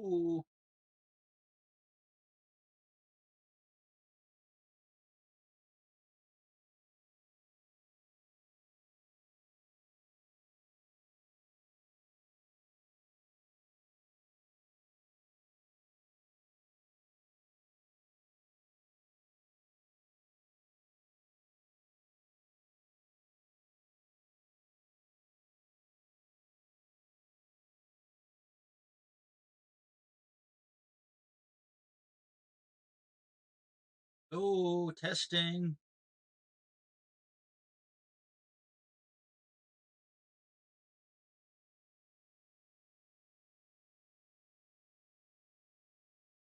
Ooh, oh, testing.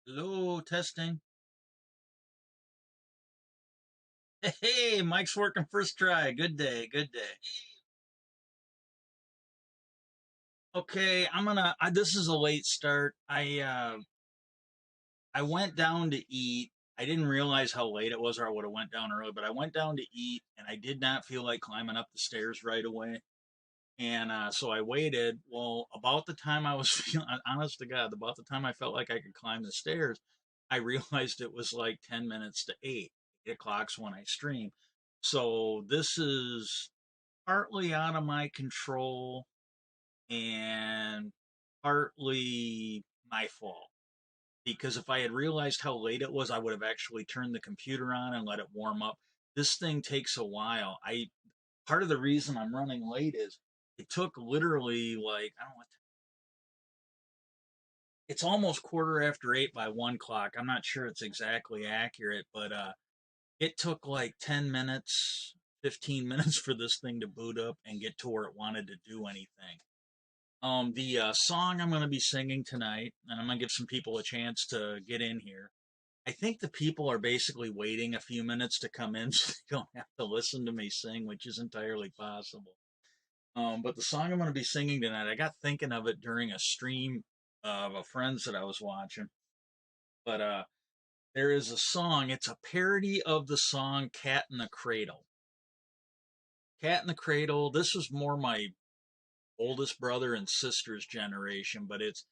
Hello, testing. Hey, Mike's working first try. Good day, good day. Okay, this is a late start. I went down to eat. I didn't realize how late it was, or I would have went down early. But I went down to eat, and I did not feel like climbing up the stairs right away. And so I waited. Well, about the time I was feeling, honest to God, about the time I felt like I could climb the stairs, I realized it was like 10 minutes to 8. 8 o'clock's when I stream. So this is partly out of my control and partly my fault. Because if I had realized how late it was, I would have actually turned the computer on and let it warm up. This thing takes a while. I Part of the reason I'm running late is it took literally like I don't know. It's almost quarter after 8 by 1 o'clock. I'm not sure it's exactly accurate, but it took like 10 minutes, 15 minutes for this thing to boot up and get to where it wanted to do anything. The song I'm going to be singing tonight, and I'm going to give some people a chance to get in here. I think the people are basically waiting a few minutes to come in so they don't have to listen to me sing, which is entirely possible. But the song I'm going to be singing tonight, I got thinking of it during a stream of a friend's that I was watching. But there is a song, it's a parody of the song Cat in the Cradle. Cat in the Cradle, this was more my oldest brother and sister's generation, but it's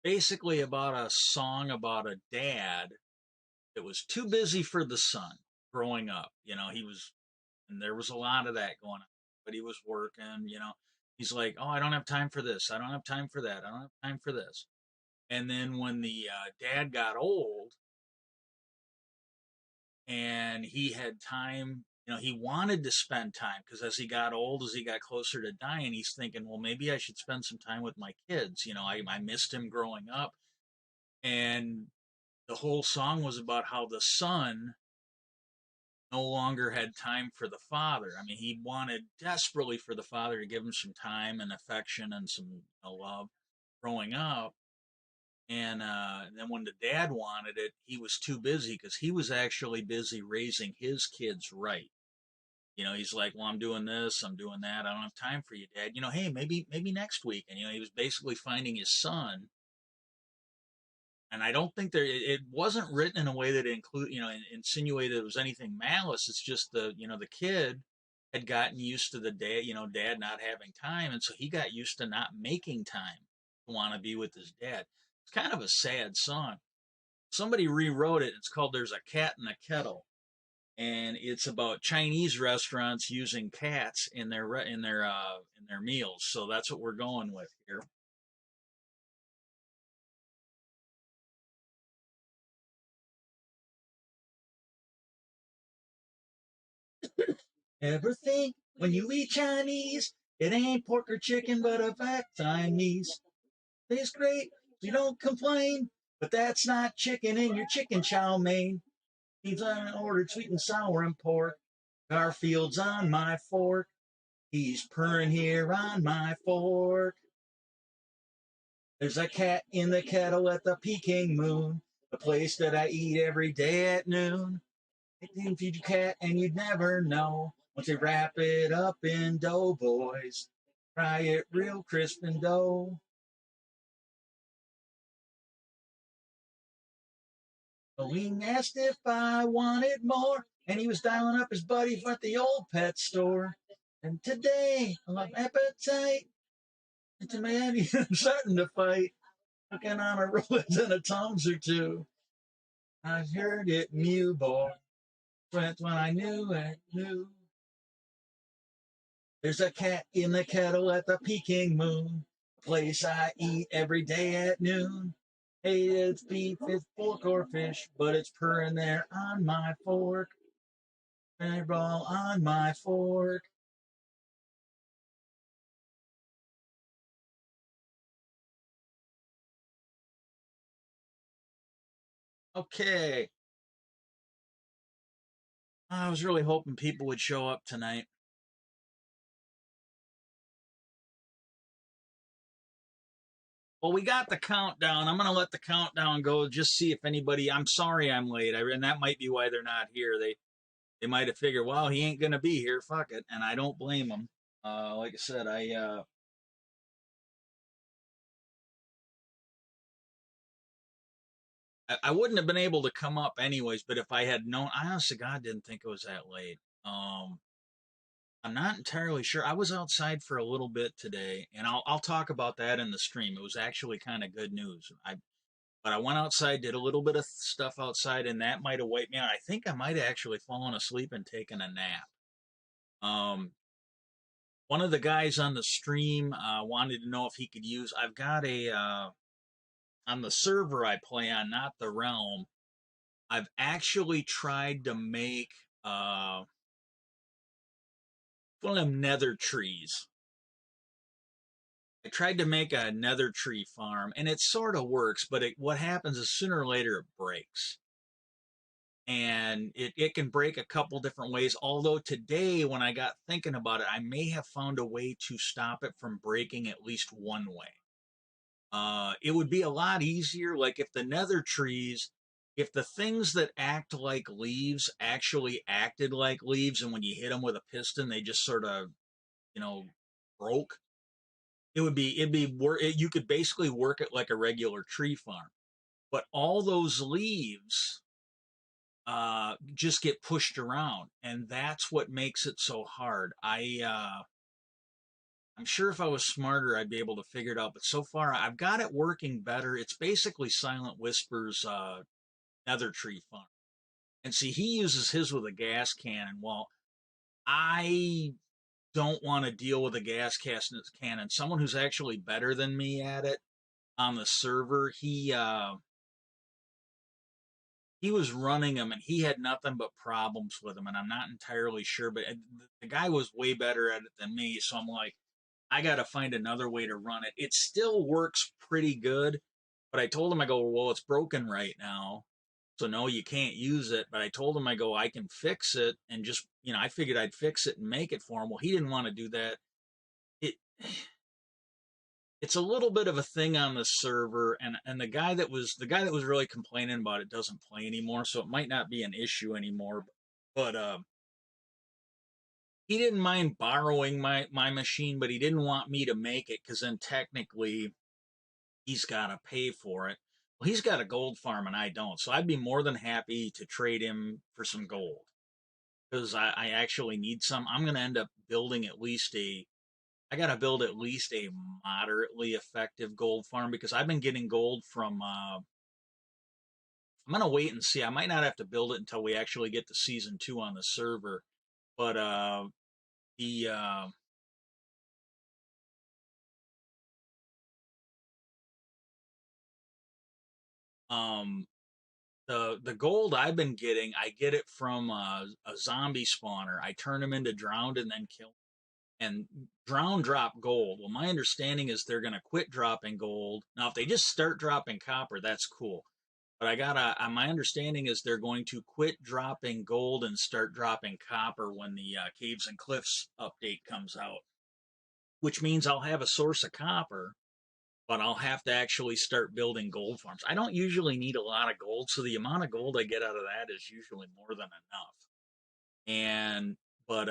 basically about a song about a dad that was too busy for the son growing up. He was, and there was a lot of that going on, but he was working, he's like, oh, I don't have time for this. I don't have time for that. I don't have time for this. And then when the dad got old and he had time, he wanted to spend time because as he got old, as he got closer to dying, he's thinking, well, maybe I should spend some time with my kids. I missed him growing up. And the whole song was about how the son no longer had time for the father. I mean, he wanted desperately for the father to give him some time and affection and some love growing up. And then when the dad wanted it, he was too busy because he was actually busy raising his kids right. He's like, well, I'm doing this, I'm doing that. I don't have time for you, Dad. Hey, maybe next week. And he was basically finding his son. And I don't think it wasn't written in a way that insinuated it was anything malice. It's just the kid had gotten used to the dad not having time, and so he got used to not making time to want to be with his dad. It's kind of a sad song. Somebody rewrote it. It's called "There's a Cat in the Kettle," and it's about Chinese restaurants using cats in their meals. So that's what we're going with here. Everything when you eat Chinese, it ain't pork or chicken, but a fact Chinese. Tastes great, so you don't complain. But that's not chicken in your chicken chow mein. He's ordered sweet and sour and pork. Garfield's on my fork. He's purring here on my fork. There's a cat in the kettle at the Peking Moon, the place that I eat every day at noon. They can feed you cat and you'd never know. Once they wrap it up in dough, boys, fry it real crisp and dough. The wing asked if I wanted more, and he was dialing up his buddy at the old pet store. And today, I love appetite. And to man, I'm starting to fight. Looking on a rollers and a Tums or two. I heard it mew, boy. Went when I knew it knew. There's a cat in the kettle at the Peking Moon, place I eat every day at noon. Hey, it's beef, it's pork or fish, but it's purring there on my fork. Roll on my fork. Okay. I was really hoping people would show up tonight. Well, we got the countdown. I'm going to let the countdown go, just see if anybody. I'm sorry I'm late. And that might be why they're not here. They might have figured, well, he ain't going to be here. Fuck it. And I don't blame them. Like I said, I wouldn't have been able to come up anyways, but if I had known, I honestly God didn't think it was that late. I'm not entirely sure. I was outside for a little bit today, and I'll talk about that in the stream. It was actually kind of good news. But I went outside, did a little bit of stuff outside, and that might have wiped me out. I think I might have actually fallen asleep and taken a nap. Um, One of the guys on the stream wanted to know if he could use. I've got a on the server I play on, not the realm. I've actually tried to make one of them nether trees. I tried to make a nether tree farm, and it sort of works, but what happens is sooner or later it breaks. And it can break a couple different ways. Although today, when I got thinking about it, I may have found a way to stop it from breaking at least one way. It would be a lot easier, like if the nether trees, if the things that act like leaves actually acted like leaves, and when you hit them with a piston, they just sort of, you know, broke. You could basically work it like a regular tree farm. But all those leaves just get pushed around, and that's what makes it so hard. I'm sure if I was smarter, I'd be able to figure it out. But so far, I've got it working better. It's basically Silent Whisper's Nether Tree Farm. And see, he uses his with a gas cannon. Well, I don't want to deal with a gas cannon. Someone who's actually better than me at it on the server, he was running them and he had nothing but problems with them. And I'm not entirely sure, but the guy was way better at it than me. So I'm like, I got to find another way to run it. It still works pretty good, but I told him, I go, well, it's broken right now. So no, you can't use it. But I told him, I go, I can fix it and just, I figured I'd fix it and make it for him. Well, he didn't want to do that. It, it's a little bit of a thing on the server, and the guy that was really complaining about it doesn't play anymore, so it might not be an issue anymore. But he didn't mind borrowing my machine, but he didn't want me to make it because then technically he's got to pay for it. Well, he's got a gold farm and I don't, so I'd be more than happy to trade him for some gold because I actually need some. I'm going to end up building at least a I got to build at least a moderately effective gold farm because I've been getting gold from. I'm gonna wait and see. I might not have to build it until we actually get to season 2 on the server, but the um the gold I've been getting, I get it from a zombie spawner. I turn them into drowned and then kill. And drown drop gold. Well, my understanding is they're gonna quit dropping gold. Now, if they just start dropping copper, that's cool. But my understanding is they're going to quit dropping gold and start dropping copper when the Caves and Cliffs update comes out, which means I'll have a source of copper, but I'll have to actually start building gold farms. I don't usually need a lot of gold, so the amount of gold I get out of that is usually more than enough. And but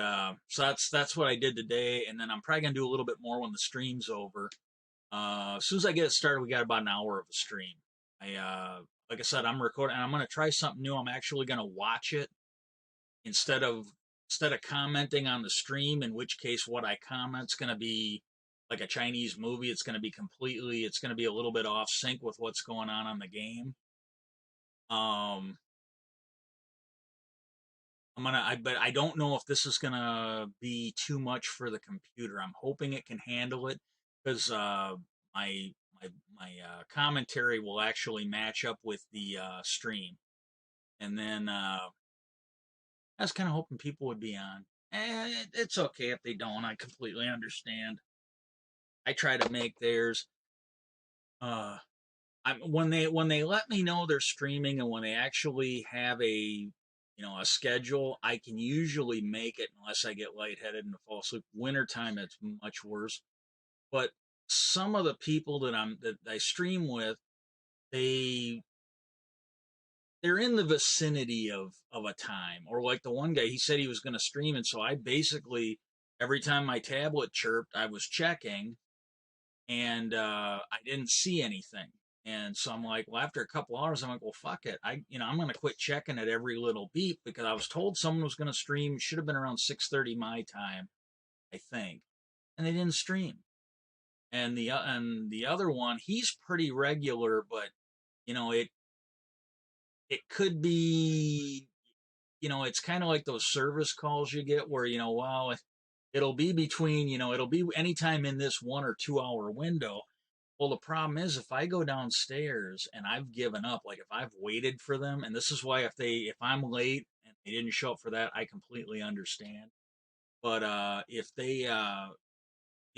so that's what I did today, and then I'm probably gonna do a little bit more when the stream's over. As soon as I get it started, we got about an hour of a stream. Like I said, I'm recording, and I'm gonna try something new. I'm actually gonna watch it instead of commenting on the stream. In which case, what I comment's gonna be like a Chinese movie. It's going to be a little bit off sync with what's going on the game. Um, but I don't know if this is gonna be too much for the computer. I'm hoping it can handle it because my my commentary will actually match up with the stream, and then I was kind of hoping people would be on. It's okay if they don't. I completely understand. I try to make theirs. When they let me know they're streaming and when they actually have a schedule, I can usually make it unless I get lightheaded and fall asleep. Wintertime, it's much worse. But some of the people that I stream with, they they're in the vicinity of a time. Or like the one guy, he said he was going to stream, and so I basically every time my tablet chirped, I was checking, and I didn't see anything. And so I'm like, well, after a couple hours, I'm like, well, fuck it. I'm going to quit checking at every little beep because I was told someone was going to stream. Should have been around 6:30 my time, I think, and they didn't stream. And the other one, he's pretty regular, but it could be, it's kind of like those service calls you get where well, it'll be between, it'll be anytime in this 1 or 2 hour window. Well, the problem is if I go downstairs and I've given up, like if I've waited for them, and this is why if I'm late and they didn't show up for that, I completely understand. But if they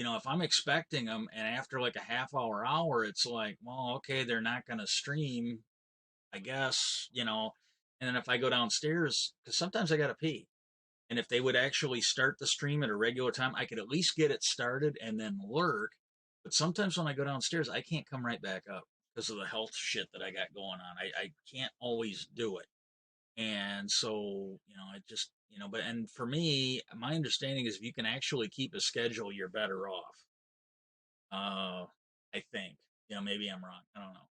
if I'm expecting them and after like a half hour, it's like, well, okay, they're not going to stream, I guess, And then if I go downstairs, because sometimes I got to pee, and if they would actually start the stream at a regular time, I could at least get it started and then lurk. But sometimes when I go downstairs, I can't come right back up because of the health shit that I got going on. I can't always do it. And so, I just, and for me, my understanding is if you can actually keep a schedule, you're better off. I think, maybe I'm wrong. I don't know.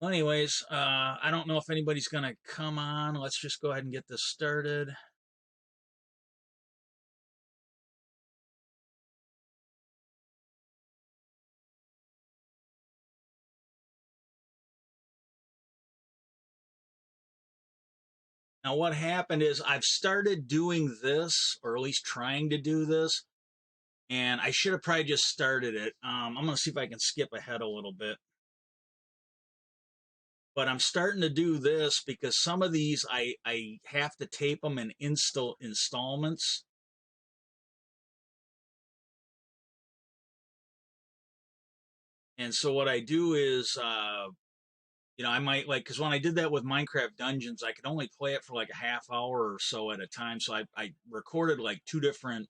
Well, anyways, I don't know if anybody's going to come on. Let's just go ahead and get this started. Now, what happened is I've started doing this, or at least trying to do this, and I should have probably just started it. I'm going to see if I can skip ahead a little bit. But I'm starting to do this because some of these I have to tape them in installments. And so what I do is, I might like, because when I did that with Minecraft Dungeons, I could only play it for like a half hour or so at a time. So I recorded like two different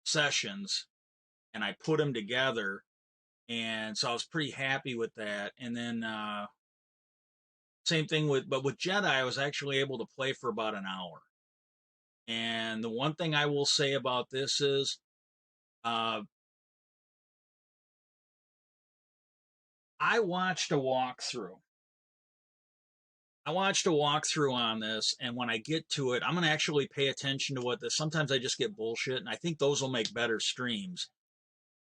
sessions and I put them together. And so I was pretty happy with that. And then same thing but with Jedi, I was actually able to play for about an hour. And the one thing I will say about this is, uh, I watched a walkthrough. I watched a walkthrough on this, and when I get to it, I'm gonna actually pay attention to what this. Sometimes I just get bullshit, and I think those will make better streams.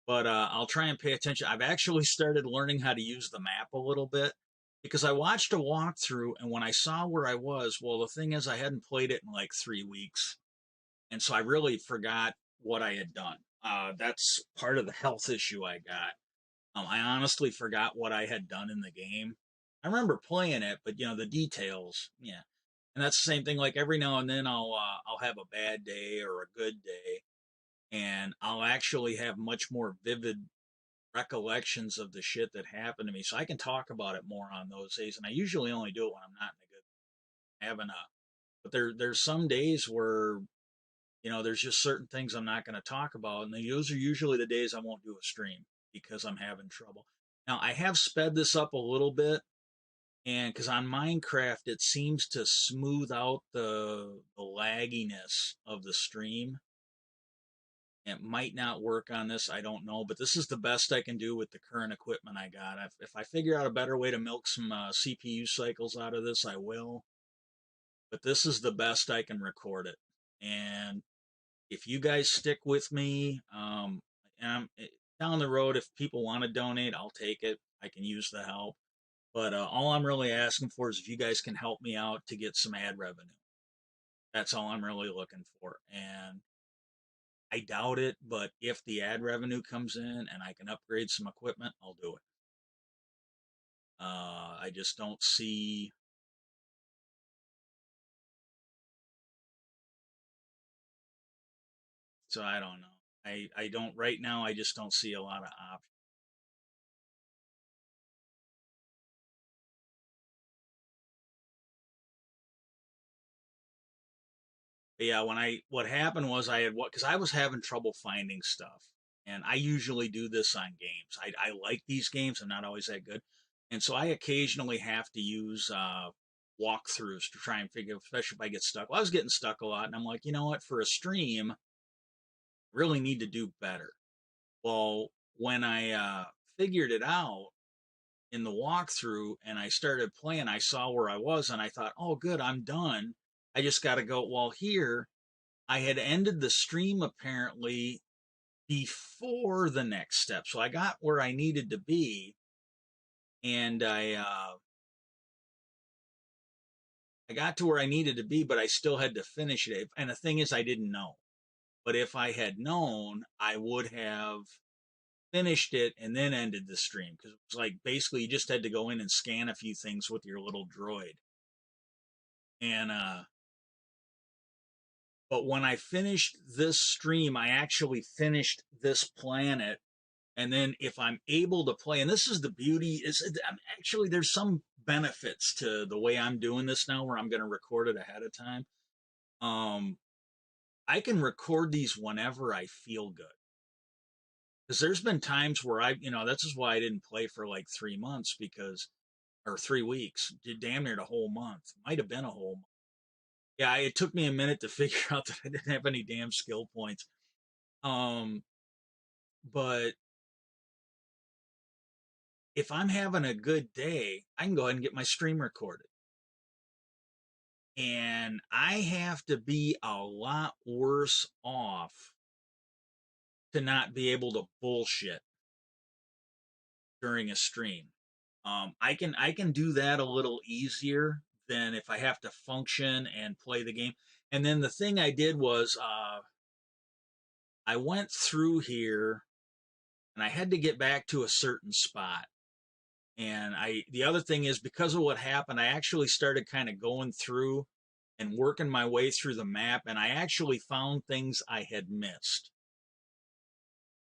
But I'll try and pay attention. I've actually started learning how to use the map a little bit because I watched a walkthrough, and when I saw where I was, well, the thing is, I hadn't played it in like 3 weeks, and so I really forgot what I had done. That's part of the health issue I got. I honestly forgot what I had done in the game. I remember playing it, but the details, yeah. And that's the same thing. Like every now and then, I'll have a bad day or a good day, and I'll actually have much more vivid recollections of the shit that happened to me, so I can talk about it more on those days. And I usually only do it when I'm not in a good having a. But there's some days where there's just certain things I'm not going to talk about, and those are usually the days I won't do a stream because I'm having trouble. Now I have sped this up a little bit, and because on Minecraft it seems to smooth out the lagginess of the stream. It might not work on this, I don't know, but this is the best I can do with the current equipment I got. If I figure out a better way to milk some CPU cycles out of this, I will. But this is the best I can record it, and if you guys stick with me, down the road, if people want to donate, I'll take it. I can use the help. But all I'm really asking for is if you guys can help me out to get some ad revenue. That's all I'm really looking for. And I doubt it, but if the ad revenue comes in and I can upgrade some equipment, I'll do it. I just don't see. So I don't know. I don't right now. I just don't see a lot of options. But yeah, what happened was I had what because I was having trouble finding stuff, and I usually do this on games. I like these games. I'm not always that good, and so I occasionally have to use walkthroughs to try and figure, especially if I get stuck. Well, I was getting stuck a lot, and I'm like, you know what? For a stream, really need to do better. Well, when I figured it out in the walkthrough and I started playing, I saw where I was and I thought, oh, good, I'm done. I just got to go. Well, here, I had ended the stream apparently before the next step. So I got where I needed to be and I got to where I needed to be, but I still had to finish it. And the thing is, I didn't know. But if I had known, I would have finished it and then ended the stream because it was like basically you just had to go in and scan a few things with your little droid. And but when I finished this stream, I actually finished this planet. And then if I'm able to play, and this is the beauty, is actually there's some benefits to the way I'm doing this now, where I'm going to record it ahead of time. Um, I can record these whenever I feel good. Because there's been times where this is why I didn't play for like 3 months because or 3 weeks, damn near the whole month. Might have been a whole month. Yeah, it took me a minute to figure out that I didn't have any damn skill points. Um, but if I'm having a good day, I can go ahead and get my stream recorded. And I have to be a lot worse off to not be able to bullshit during a stream. I can do that a little easier than if I have to function and play the game. And then the thing I did was I went through here and I had to get back to a certain spot. And the other thing is because of what happened, I actually started kind of going through and working my way through the map, and I actually found things I had missed.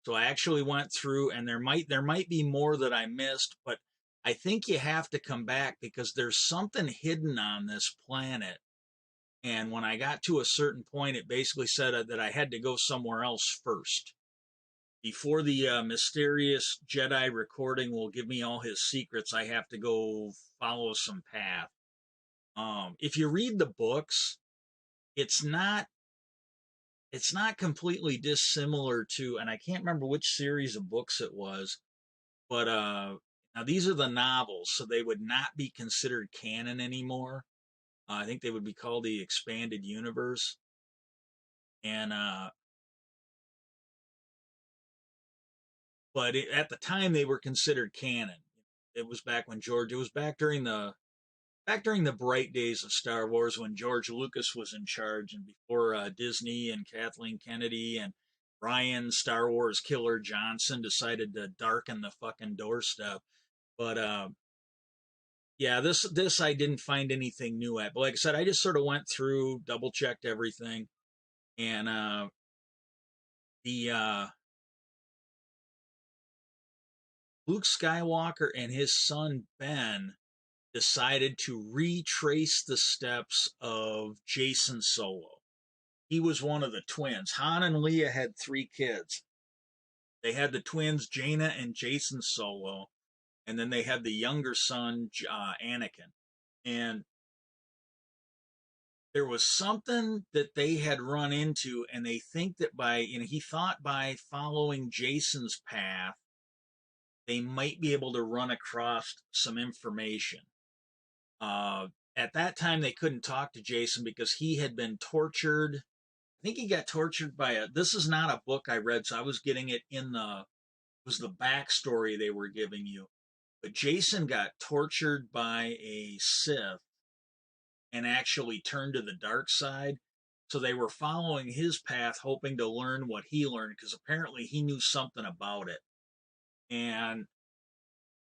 So I actually went through, and there might be more that I missed, but I think you have to come back because there's something hidden on this planet. And when I got to a certain point, it basically said that I had to go somewhere else first. Before the mysterious Jedi recording will give me all his secrets, I have to go follow some path. If you read the books, it's not it's not completely dissimilar to, and I can't remember which series of books it was, but now these are the novels, so they would not be considered canon anymore. I think they would be called the expanded universe, and but at the time they were considered canon. It was back when George. It was back during the bright days of Star Wars when George Lucas was in charge and before Disney and Kathleen Kennedy and Ryan Star Wars Killer Johnson decided to darken the fucking doorstep. But yeah, this I didn't find anything new at. But like I said, I just sort of went through, double checked everything, and the Luke Skywalker and his son Ben decided to retrace the steps of Jason Solo. He was one of the twins. Han and Leia had 3 kids. They had the twins Jaina and Jason Solo, and then they had the younger son Anakin. And there was something that they had run into, and they think that he thought by following Jason's path, they might be able to run across some information. At that time, they couldn't talk to Jason because he had been tortured I think he got tortured by a. This is not a book I read, so I was getting it in the was the backstory they were giving you. But Jason got tortured by a Sith and actually turned to the dark side. So they were following his path, hoping to learn what he learned, because apparently he knew something about it. And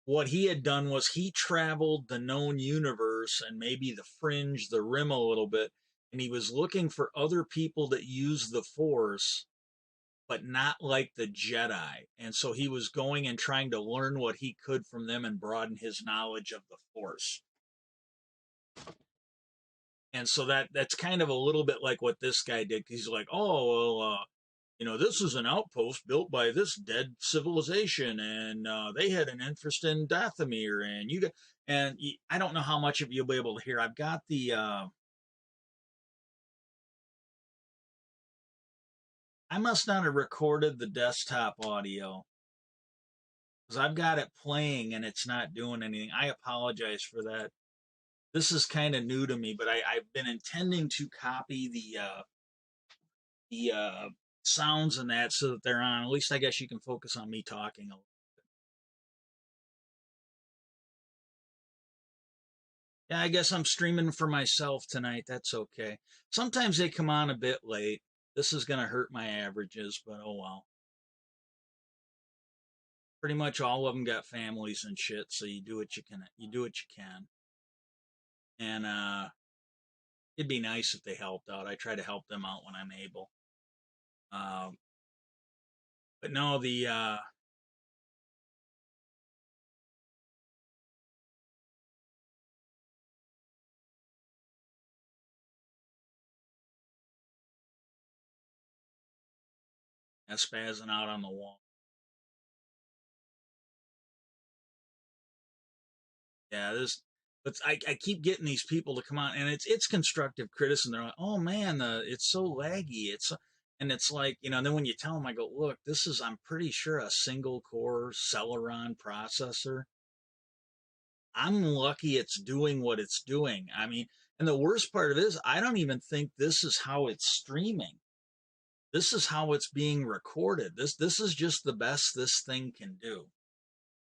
what he had done was he traveled the known universe and maybe the fringe, the rim a little bit, and he was looking for other people that use the Force, but not like the Jedi. And so he was going and trying to learn what he could from them and broaden his knowledge of the Force. And so that's kind of a little bit like what this guy did. He's like, oh, well, this is an outpost built by this dead civilization, and they had an interest in Dathomir, and I don't know how much of you'll be able to hear. I've got I must not have recorded the desktop audio because I've got it playing and it's not doing anything. I apologize for that. This is kind of new to me, but I've been intending to copy the sounds and that so that they're on. At least I guess you can focus on me talking a little. Yeah, I guess I'm streaming for myself tonight. That's okay. Sometimes they come on a bit late. This is going to hurt my averages, but oh well. Pretty much all of them got families and shit, so you do what you can. You do what you can. And it'd be nice if they helped out. I try to help them out when I'm able. Um, but no, the spazzing out on the wall. Yeah, this. But I keep getting these people to come on, and it's constructive criticism. They're like, "Oh man, it's so laggy." And it's like And then when you tell them, I go, "Look, this is I'm pretty sure a single core Celeron processor. I'm lucky it's doing what it's doing. I mean, and the worst part of it is, I don't even think this is how it's streaming. This is how it's being recorded. This is just the best this thing can do.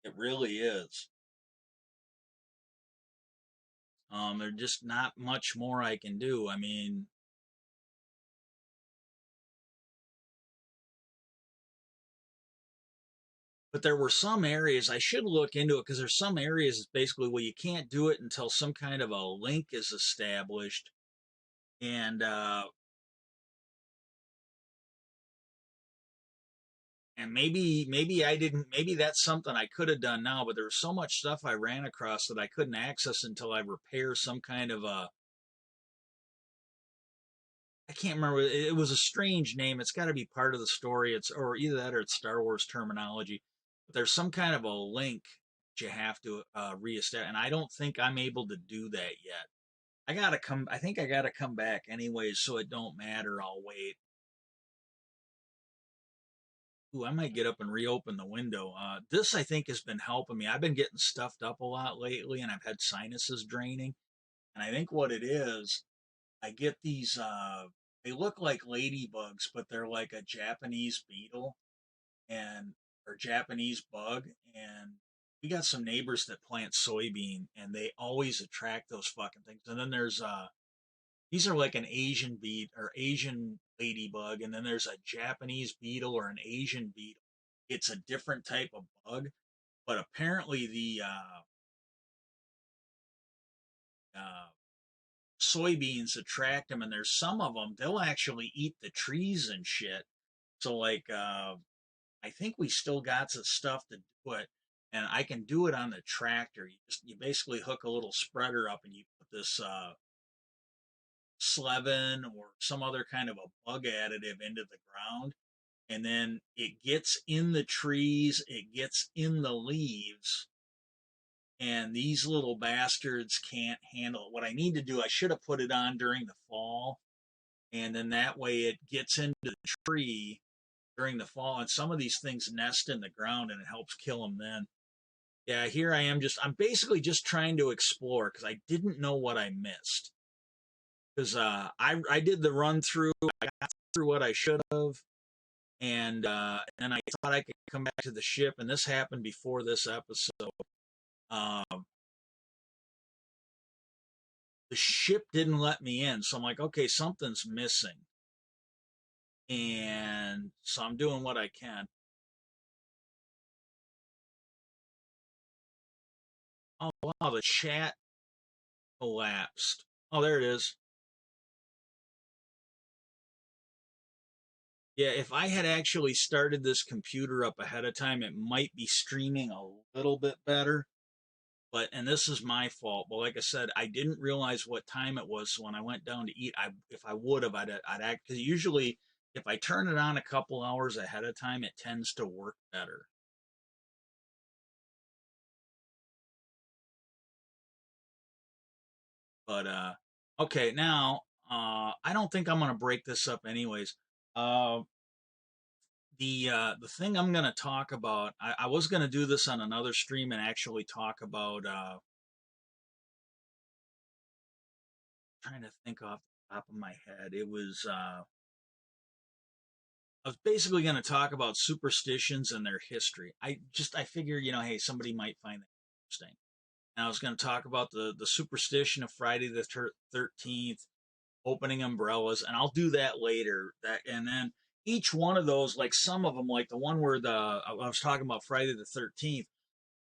It really is." There's just not much more I can do. I mean, but there were some areas I should look into it, because there's some areas it's basically, well, you can't do it until some kind of a link is established, and maybe I didn't, maybe that's something I could have done now, but there was so much stuff I ran across that I couldn't access until I repair some kind of a, I can't remember. It was a strange name. It's got to be part of the story. It's or either that or it's Star Wars terminology. But there's some kind of a link that you have to reestablish, and I don't think I'm able to do that yet. I gotta come. I think I gotta come back anyways, so it don't matter. I'll wait. Ooh, I might get up and reopen the window. This I think has been helping me. I've been getting stuffed up a lot lately, and I've had sinuses draining. And I think what it is, I get these. They look like ladybugs, but they're like a Japanese beetle and or Japanese bug. And we got some neighbors that plant soybean, and they always attract those fucking things. And then there's these are like an Asian beet or Asian ladybug, and then there's a Japanese beetle or an Asian beetle. It's a different type of bug, but apparently the soybeans attract them, and there's some of them they'll actually eat the trees and shit. So like, I think we still got some stuff to do it, and I can do it on the tractor. You basically hook a little spreader up, and you put this Slevin or some other kind of a bug additive into the ground, and then it gets in the trees, it gets in the leaves, and these little bastards can't handle it. What I need to do, I should have put it on during the fall, and then that way it gets into the tree during the fall, and some of these things nest in the ground, and it helps kill them then. Yeah, here I am. I'm basically just trying to explore because I didn't know what I missed. Because I did the run through. I got through what I should have, and I thought I could come back to the ship, and this happened before this episode. Um, the ship didn't let me in, so I'm like, okay, something's missing, and so I'm doing what I can. Oh wow, the chat collapsed. Oh, there it is. Yeah, if I had actually started this computer up ahead of time, it might be streaming a little bit better. But and this is my fault. But like I said, I didn't realize what time it was. So when I went down to eat, I if I would have, I'd act because usually if I turn it on a couple hours ahead of time, it tends to work better. But okay, now I don't think I'm gonna break this up anyways. Uh, the thing I'm gonna talk about, I was gonna do this on another stream and actually talk about trying to think off the top of my head. It was I was basically going to talk about superstitions and their history. I figure hey somebody might find that interesting. And I was going to talk about the superstition of Friday the 13th, opening umbrellas, and I'll do that later. That and then each one of those, like some of them, like the one where I was talking about Friday the 13th.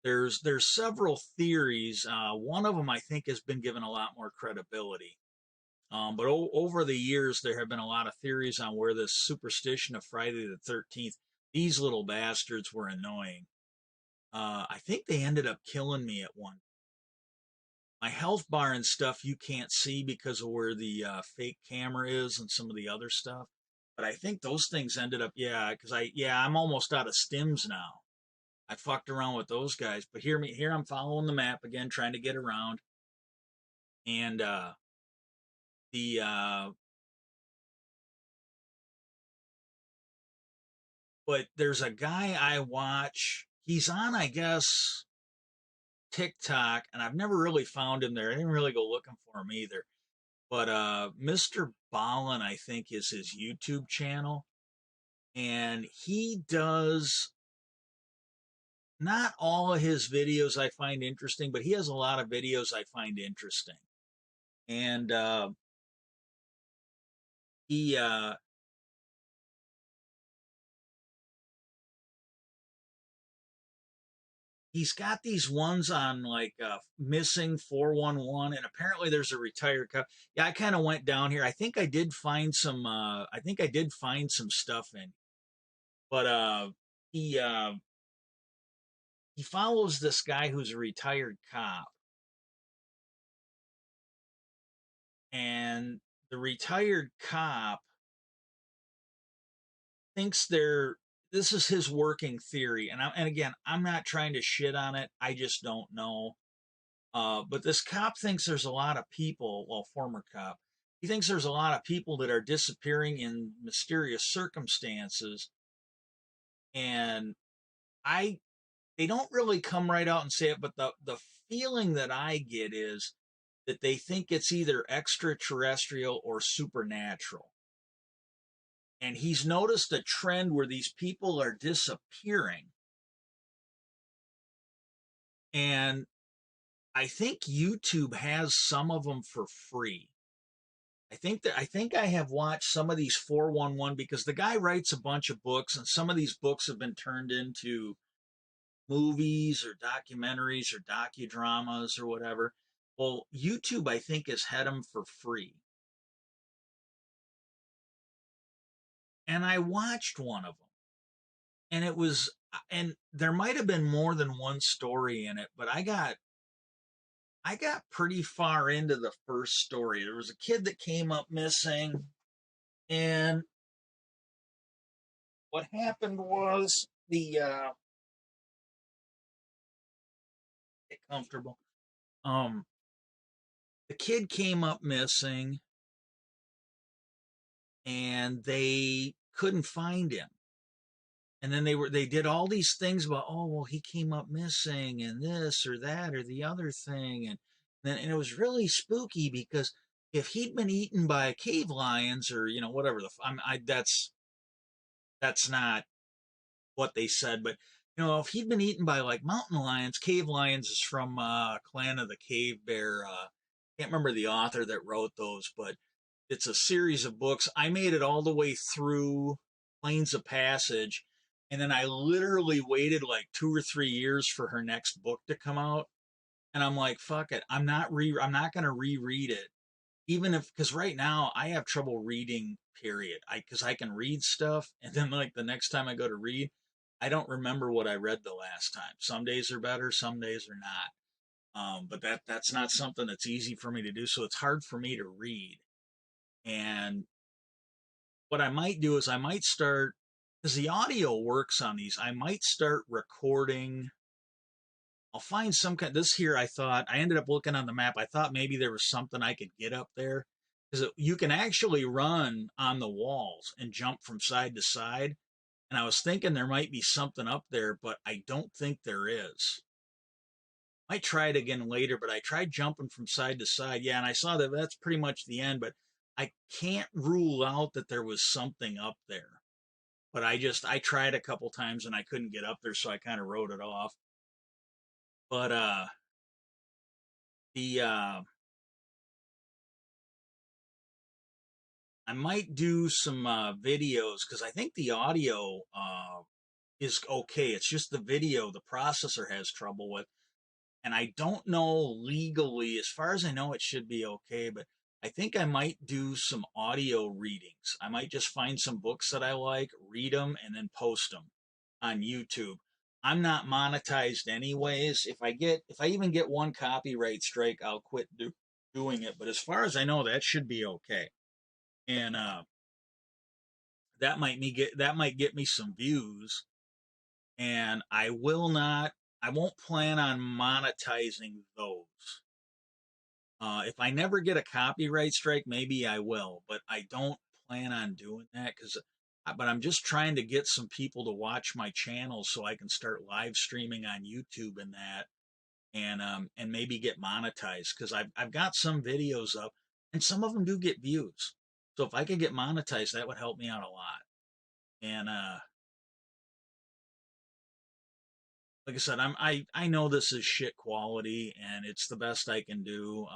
There's several theories. One of them I think has been given a lot more credibility. But over the years, there have been a lot of theories on where this superstition of Friday the 13th, these little bastards were annoying. I think they ended up killing me at one. My health bar and stuff you can't see because of where the fake camera is and some of the other stuff. But I think those things ended up, yeah, because I'm almost out of stims now. I fucked around with those guys, but here I'm following the map again, trying to get around, and the but there's a guy I watch. He's on, I guess, TikTok, and I've never really found him there. I didn't really go looking for him either. But Mr. Ballin, I think, is his YouTube channel, and he does not all of his videos I find interesting, but he has a lot of videos I find interesting. And he he's got these ones on like missing 411, and apparently there's a retired cop. Yeah, I kind of went down here. I think I did find some I think I did find some stuff in. But he uh he follows this guy who's a retired cop, and the retired cop thinks they're this is his working theory, and again, I'm not trying to shit on it. I just don't know. But this cop thinks there's a lot of people, well, former cop, he thinks there's a lot of people that are disappearing in mysterious circumstances. And I, they don't really come right out and say it, but the feeling that I get is that they think it's either extraterrestrial or supernatural. And he's noticed a trend where these people are disappearing. And I think YouTube has some of them for free. I think I have watched some of these 411 because the guy writes a bunch of books, and some of these books have been turned into movies or documentaries or docudramas or whatever. Well, YouTube I think has had them for free. And I watched one of them. And it was and there might have been more than one story in it, but I got pretty far into the first story. There was a kid that came up missing, and what happened was the get comfortable. Um, the kid came up missing, and they couldn't find him. And then they did all these things about, oh well, he came up missing and this or that or the other thing, and it was really spooky because if he'd been eaten by cave lions or whatever that's not what they said, but if he'd been eaten by like mountain lions, cave lions is from Clan of the Cave Bear. Can't remember the author that wrote those, but it's a series of books. I made it all the way through Plains of Passage, and then I literally waited like 2 or 3 years for her next book to come out. And I'm like, fuck it, I'm not gonna reread it, even if because right now I have trouble reading. Period. Because I can read stuff, and then like the next time I go to read, I don't remember what I read the last time. Some days are better, some days are not. But that's not something that's easy for me to do, so it's hard for me to read. And what I might do is I might start, because the audio works on these, I might start recording. I'll find some kind. This here, I ended up looking on the map. I thought maybe there was something I could get up there because you can actually run on the walls and jump from side to side. And I was thinking there might be something up there, but I don't think there is. Might try it again later, but I tried jumping from side to side. Yeah, and I saw that that's pretty much the end, but I can't rule out that there was something up there. But I tried a couple times and I couldn't get up there, so I kind of wrote it off. But the I might do some videos because I think the audio is okay. It's just the video the processor has trouble with. And I don't know legally, as far as I know, it should be okay, but I think I might do some audio readings. I might just find some books that I like, read them, and then post them on YouTube. I'm not monetized anyways. If I even get one copyright strike, I'll quit doing it. But as far as I know, that should be okay. And that might get me some views. And I won't plan on monetizing those. If I never get a copyright strike, maybe I will, but I don't plan on doing that but I'm just trying to get some people to watch my channel so I can start live streaming on YouTube and that, and maybe get monetized because I've got some videos up and some of them do get views. So if I could get monetized, that would help me out a lot. And like I said, I know this is shit quality and it's the best I can do.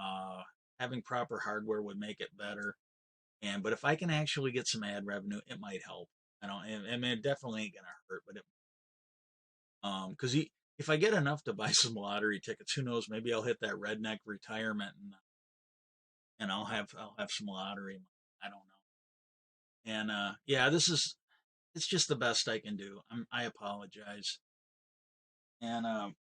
Having proper hardware would make it better. But if I can actually get some ad revenue, it might help. I don't. I mean, it definitely ain't gonna hurt, but because if I get enough to buy some lottery tickets, who knows? Maybe I'll hit that redneck retirement and I'll have some lottery. I don't know. And yeah, it's just the best I can do. I apologize. And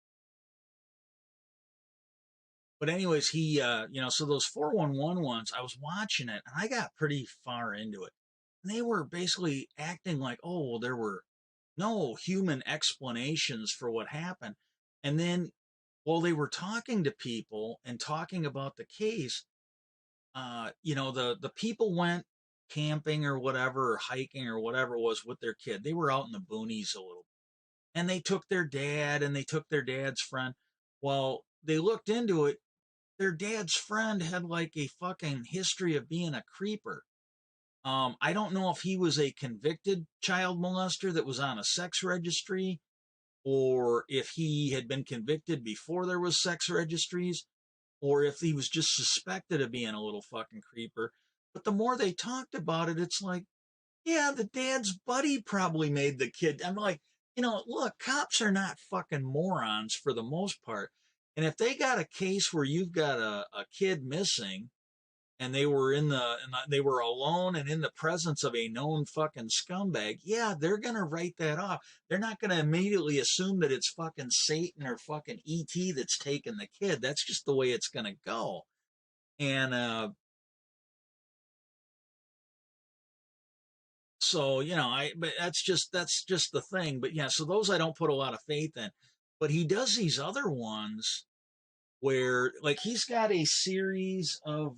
but anyways, so those 411 ones, I was watching it and I got pretty far into it. And they were basically acting like, oh, well, there were no human explanations for what happened. And then while they were talking to people and talking about the case, the people went camping or whatever, or hiking or whatever it was with their kid. They were out in the boonies a little, and they took their dad and they took their dad's friend. Well, they looked into it. Their dad's friend had like a fucking history of being a creeper. I don't know if he was a convicted child molester that was on a sex registry or if he had been convicted before there was sex registries, or if he was just suspected of being a little fucking creeper. But the more they talked about it, it's like, yeah, the dad's buddy probably made the kid. I'm like, look, cops are not fucking morons for the most part. And if they got a case where you've got a kid missing and they were alone and in the presence of a known fucking scumbag, yeah, they're gonna write that off. They're not gonna immediately assume that it's fucking Satan or fucking ET that's taking the kid. That's just the way it's gonna go. And so I but that's just the thing. But yeah, so those I don't put a lot of faith in. But he does these other ones where like he's got a series of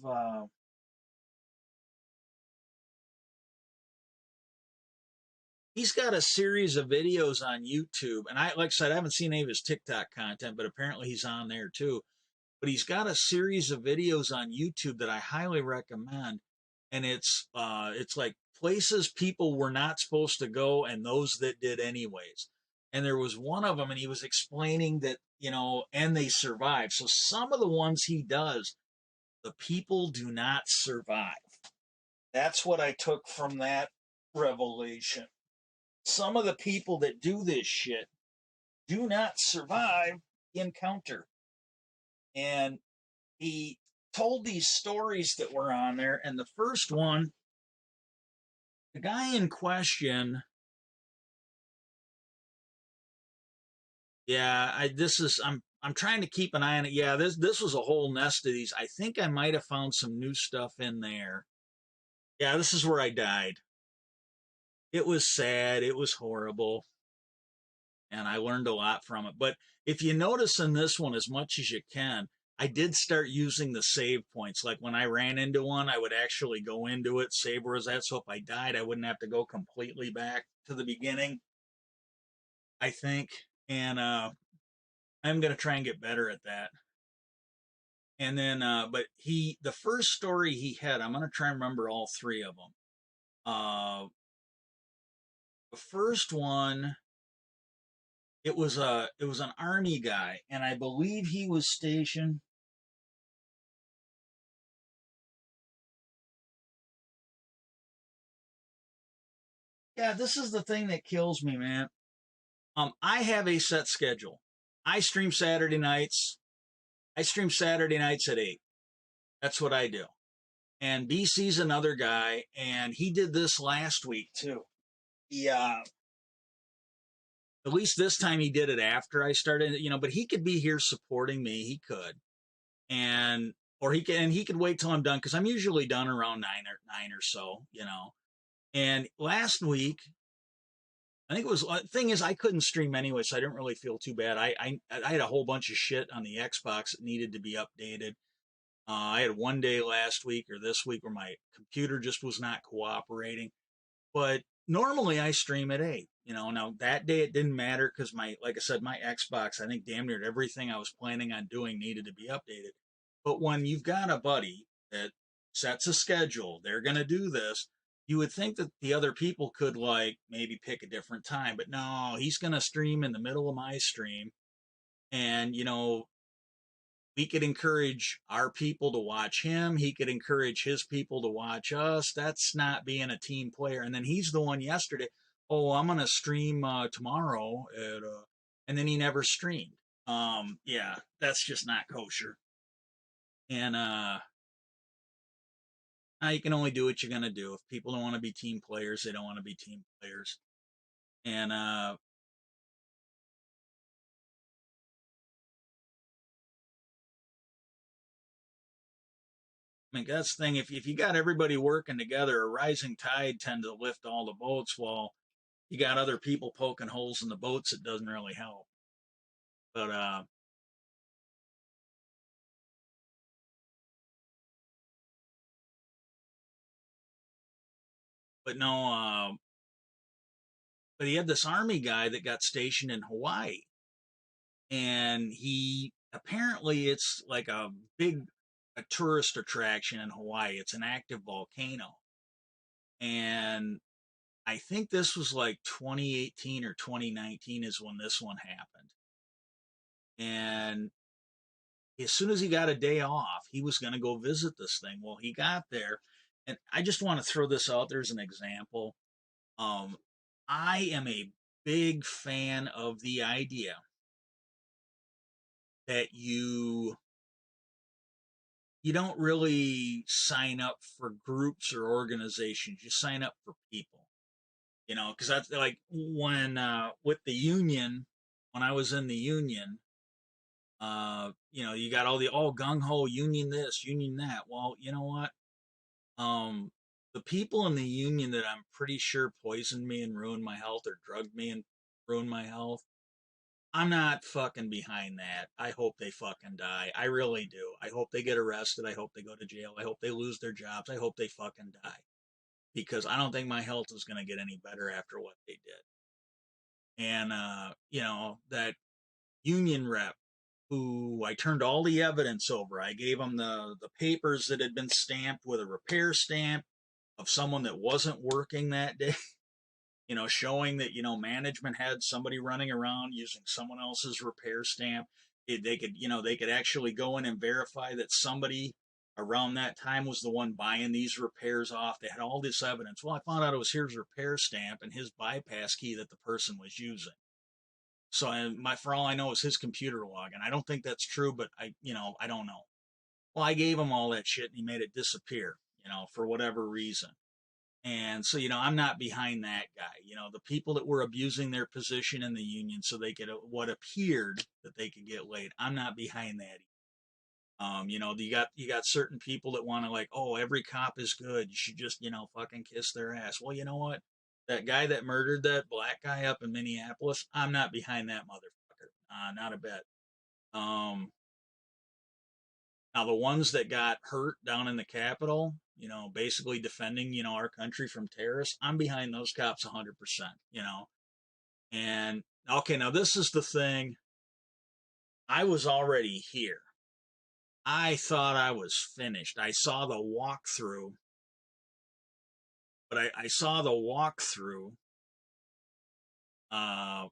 he's got a series of videos on YouTube, and like I said, I haven't seen any of his TikTok content, but apparently he's on there too. but he's got a series of videos on YouTube that I highly recommend, and it's like places people were not supposed to go and those that did anyways. And there was one of them, and he was explaining that, and they survive. So some of the ones he does, the people do not survive. That's what I took from that revelation. Some of the people that do this shit do not survive the encounter. And he told these stories that were on there, and the first one, the guy in question, yeah, I'm trying to keep an eye on it. Yeah, this was a whole nest of these. I think I might have found some new stuff in there. Yeah, this is where I died. It was sad, it was horrible, and I learned a lot from it. But if you notice in this one, as much as you can, I did start using the save points. Like when I ran into one, I would actually go into it, save where it's at. So if I died, I wouldn't have to go completely back to the beginning, I think. And I'm going to try and get better at that. And then, but the first story he had, I'm going to try and remember all three of them. The first one, it was an army guy, and I believe he was stationed. Yeah, this is the thing that kills me, man. I have a set schedule. I stream Saturday nights. I stream Saturday nights at 8. That's what I do. And BC's another guy, and he did this last week too. Yeah, at least this time he did it after I started, but he could be here supporting me. He could. And or he could wait till I'm done because I'm usually done around nine or so. And last week, I think it was thing is I couldn't stream anyway, so I didn't really feel too bad. I had a whole bunch of shit on the Xbox that needed to be updated. I had one day last week or this week where my computer just was not cooperating. But normally I stream at 8. Now that day it didn't matter because like I said, my Xbox, I think damn near everything I was planning on doing needed to be updated. But when you've got a buddy that sets a schedule, they're going to do this, you would think that the other people could like maybe pick a different time. But no, he's going to stream in the middle of my stream. And, we could encourage our people to watch him. He could encourage his people to watch us. That's not being a team player. And then he's the one yesterday. Oh, I'm gonna stream tomorrow and then he never streamed. Yeah, that's just not kosher. And you can only do what you're gonna do. If people don't want to be team players, they don't want to be team players. And I mean, that's the thing. If you got everybody working together, a rising tide tends to lift all the boats. While you got other people poking holes in the boats, it doesn't really help. But no, but he had this army guy that got stationed in Hawaii, and he apparently it's like a tourist attraction in Hawaii. It's an active volcano, and I think this was like 2018 or 2019 is when this one happened. And as soon as he got a day off, he was going to go visit this thing. Well, he got there, and I just want to throw this out there as an example. Um, I am a big fan of the idea that you don't really sign up for groups or organizations. You sign up for people. Because that's like when with the union, when I was in the union, you got all gung ho union this, union that. Well, you know what? The people in the union that I'm pretty sure poisoned me and ruined my health or drugged me and ruined my health, I'm not fucking behind that. I hope they fucking die. I really do. I hope they get arrested. I hope they go to jail. I hope they lose their jobs. I hope they fucking die. Because I don't think my health is going to get any better after what they did. And, that union rep, who I turned all the evidence over. I gave him the papers that had been stamped with a repair stamp of someone that wasn't working that day, showing that, management had somebody running around using someone else's repair stamp. They could actually go in and verify that somebody around that time was the one buying these repairs off. They had all this evidence. Well, I found out it was his repair stamp and his bypass key that the person was using. So, for all I know, is his computer log, and I don't think that's true, but I don't know. Well, I gave him all that shit, and he made it disappear, for whatever reason. And so, I'm not behind that guy. The people that were abusing their position in the union so they could, what appeared that they could get laid, I'm not behind that. You got certain people that want to, like, oh, every cop is good. You should just, fucking kiss their ass. Well, you know what? That guy that murdered that black guy up in Minneapolis, I'm not behind that motherfucker. Not a bit. Um, Now the ones that got hurt down in the Capitol, basically defending, our country from terrorists, I'm behind those cops 100%. And okay, now this is the thing. I was already here. I thought I was finished. I saw the walkthrough, but I saw the walkthrough, uh,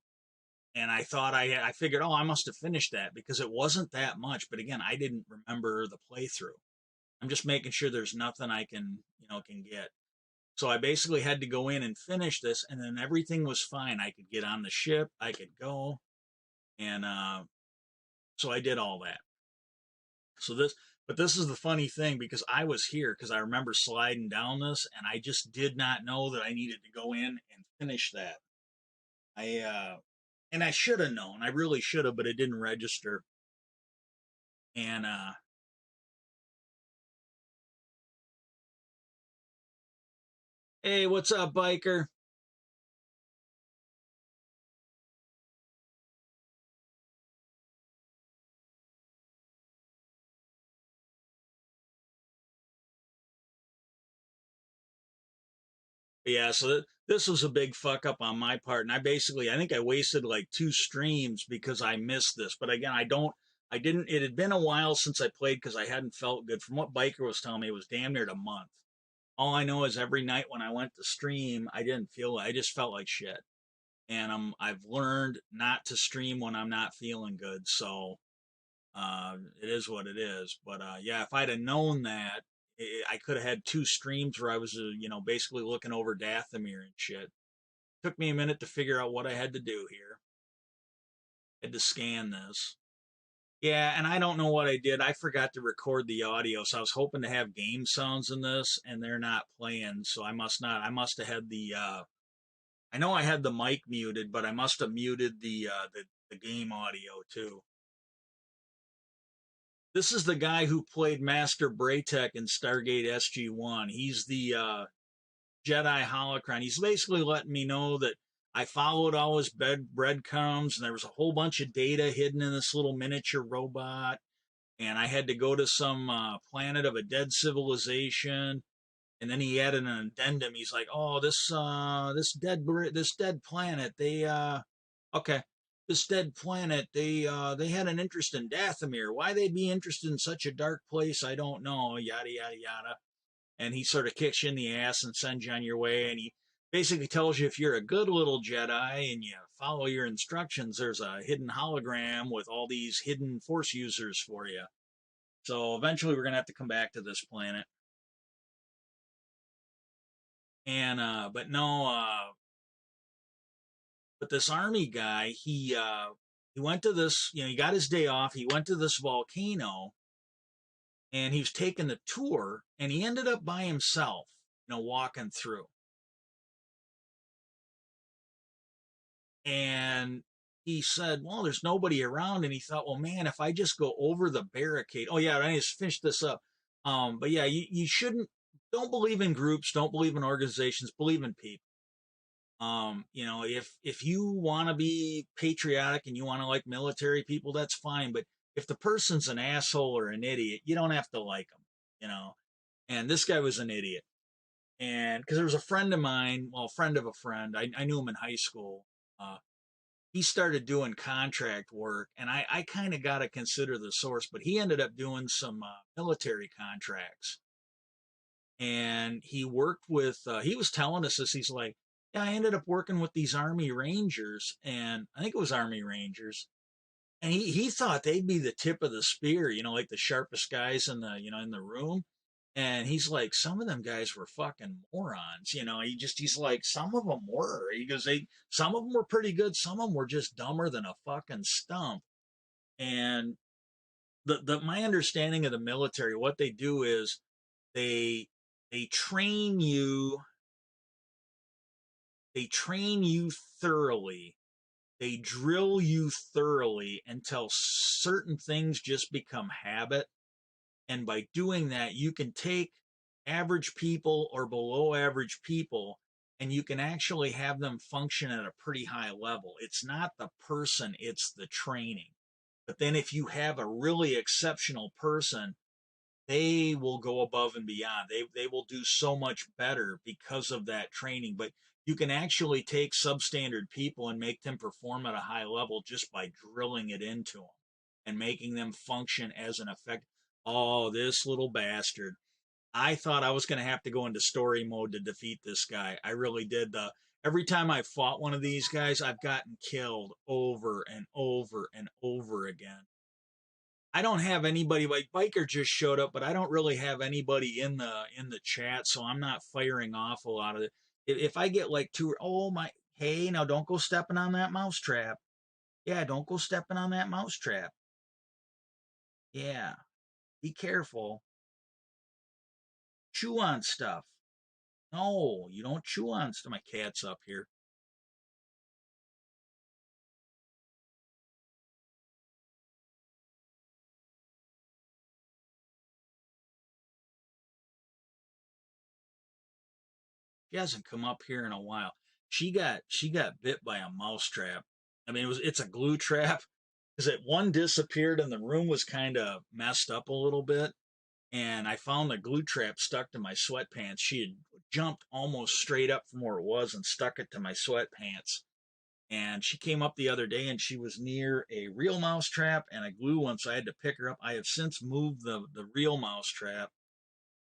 and I thought I figured, oh, I must have finished that because it wasn't that much. But again, I didn't remember the playthrough. I'm just making sure there's nothing I can get. So I basically had to go in and finish this, and then everything was fine. I could get on the ship, I could go, and so I did all that. So but this is the funny thing because I was here because I remember sliding down this, and I just did not know that I needed to go in and finish that. And I should have known. I really should have, but it didn't register. And hey, what's up, biker? Yeah, so this was a big fuck up on my part, and I think I wasted like 2 streams because I missed this. But again, I didn't. It had been a while since I played because I hadn't felt good. From what Biker was telling me, it was damn near a month. All I know is every night when I went to stream, I didn't feel. I just felt like shit, and I've learned not to stream when I'm not feeling good. So it is what it is. But yeah, if I'd have known that, I could have had 2 streams where I was, basically looking over Dathomir and shit. Took me a minute to figure out what I had to do here. Had to scan this. Yeah, and I don't know what I did. I forgot to record the audio, so I was hoping to have game sounds in this, and they're not playing. So I must not. I must have had the. I know I had the mic muted, but I must have muted the game audio too. This is the guy who played Master Braytek in Stargate SG-1. He's the Jedi holocron. He's basically letting me know that I followed all his breadcrumbs, and there was a whole bunch of data hidden in this little miniature robot. And I had to go to some planet of a dead civilization. And then he added an addendum. He's like, "Oh, this dead planet. Okay, this dead planet. They had an interest in Dathomir. Why they'd be interested in such a dark place, I don't know. Yada yada yada." And he sort of kicks you in the ass and sends you on your way. And he basically tells you if you're a good little Jedi and you follow your instructions, there's a hidden hologram with all these hidden Force users for you. So eventually, we're gonna have to come back to this planet. And but no, but this army guy, he went to this, he got his day off. He went to this volcano, and he was taking the tour, and he ended up by himself, walking through. And he said, "Well, there's nobody around." And he thought, "Well, man, if I just go over the barricade." Oh yeah, I need to finish this up. But yeah, you shouldn't. Don't believe in groups. Don't believe in organizations. Believe in people. If you want to be patriotic and you want to like military people, that's fine. But if the person's an asshole or an idiot, you don't have to like them. You know. And this guy was an idiot. And because there was a friend of mine, well, a friend of a friend, I knew him in high school. Uh, he started doing contract work, and I kind of got to consider the source, but he ended up doing some military contracts, and he worked with. He was telling us this. He's like, yeah, I ended up working with these Army Rangers, and I think it was Army Rangers, and he thought they'd be the tip of the spear, like the sharpest guys in the room. And he's like, some of them guys were fucking morons, he's like, some of them were. He goes, some of them were pretty good. Some of them were just dumber than a fucking stump. And my understanding of the military, what they do is they, they train you, they train you thoroughly. They drill you thoroughly until certain things just become habit. And by doing that, you can take average people or below average people and you can actually have them function at a pretty high level. It's not the person, it's the training. But then if you have a really exceptional person, they will go above and beyond. They will do so much better because of that training. But you can actually take substandard people and make them perform at a high level just by drilling it into them and making them function as an effect. Oh, this little bastard. I thought I was going to have to go into story mode to defeat this guy. I really did. Every time I fought one of these guys, I've gotten killed over and over and over again. I don't have anybody. Like Biker just showed up, but I don't really have anybody in the chat, so I'm not firing off a lot of it. If I get like two, oh my, hey, now don't go stepping on that mouse trap. Yeah, don't go stepping on that mouse trap. Yeah, be careful. Chew on stuff. No, you don't chew on stuff. My cat's up here. She hasn't come up here in a while. She got bit by a mouse trap. I mean, it's a glue trap because it one disappeared and the room was kind of messed up a little bit. And I found the glue trap stuck to my sweatpants. She had jumped almost straight up from where it was and stuck it to my sweatpants. And she came up the other day and she was near a real mouse trap and a glue one, so I had to pick her up. I have since moved the real mouse trap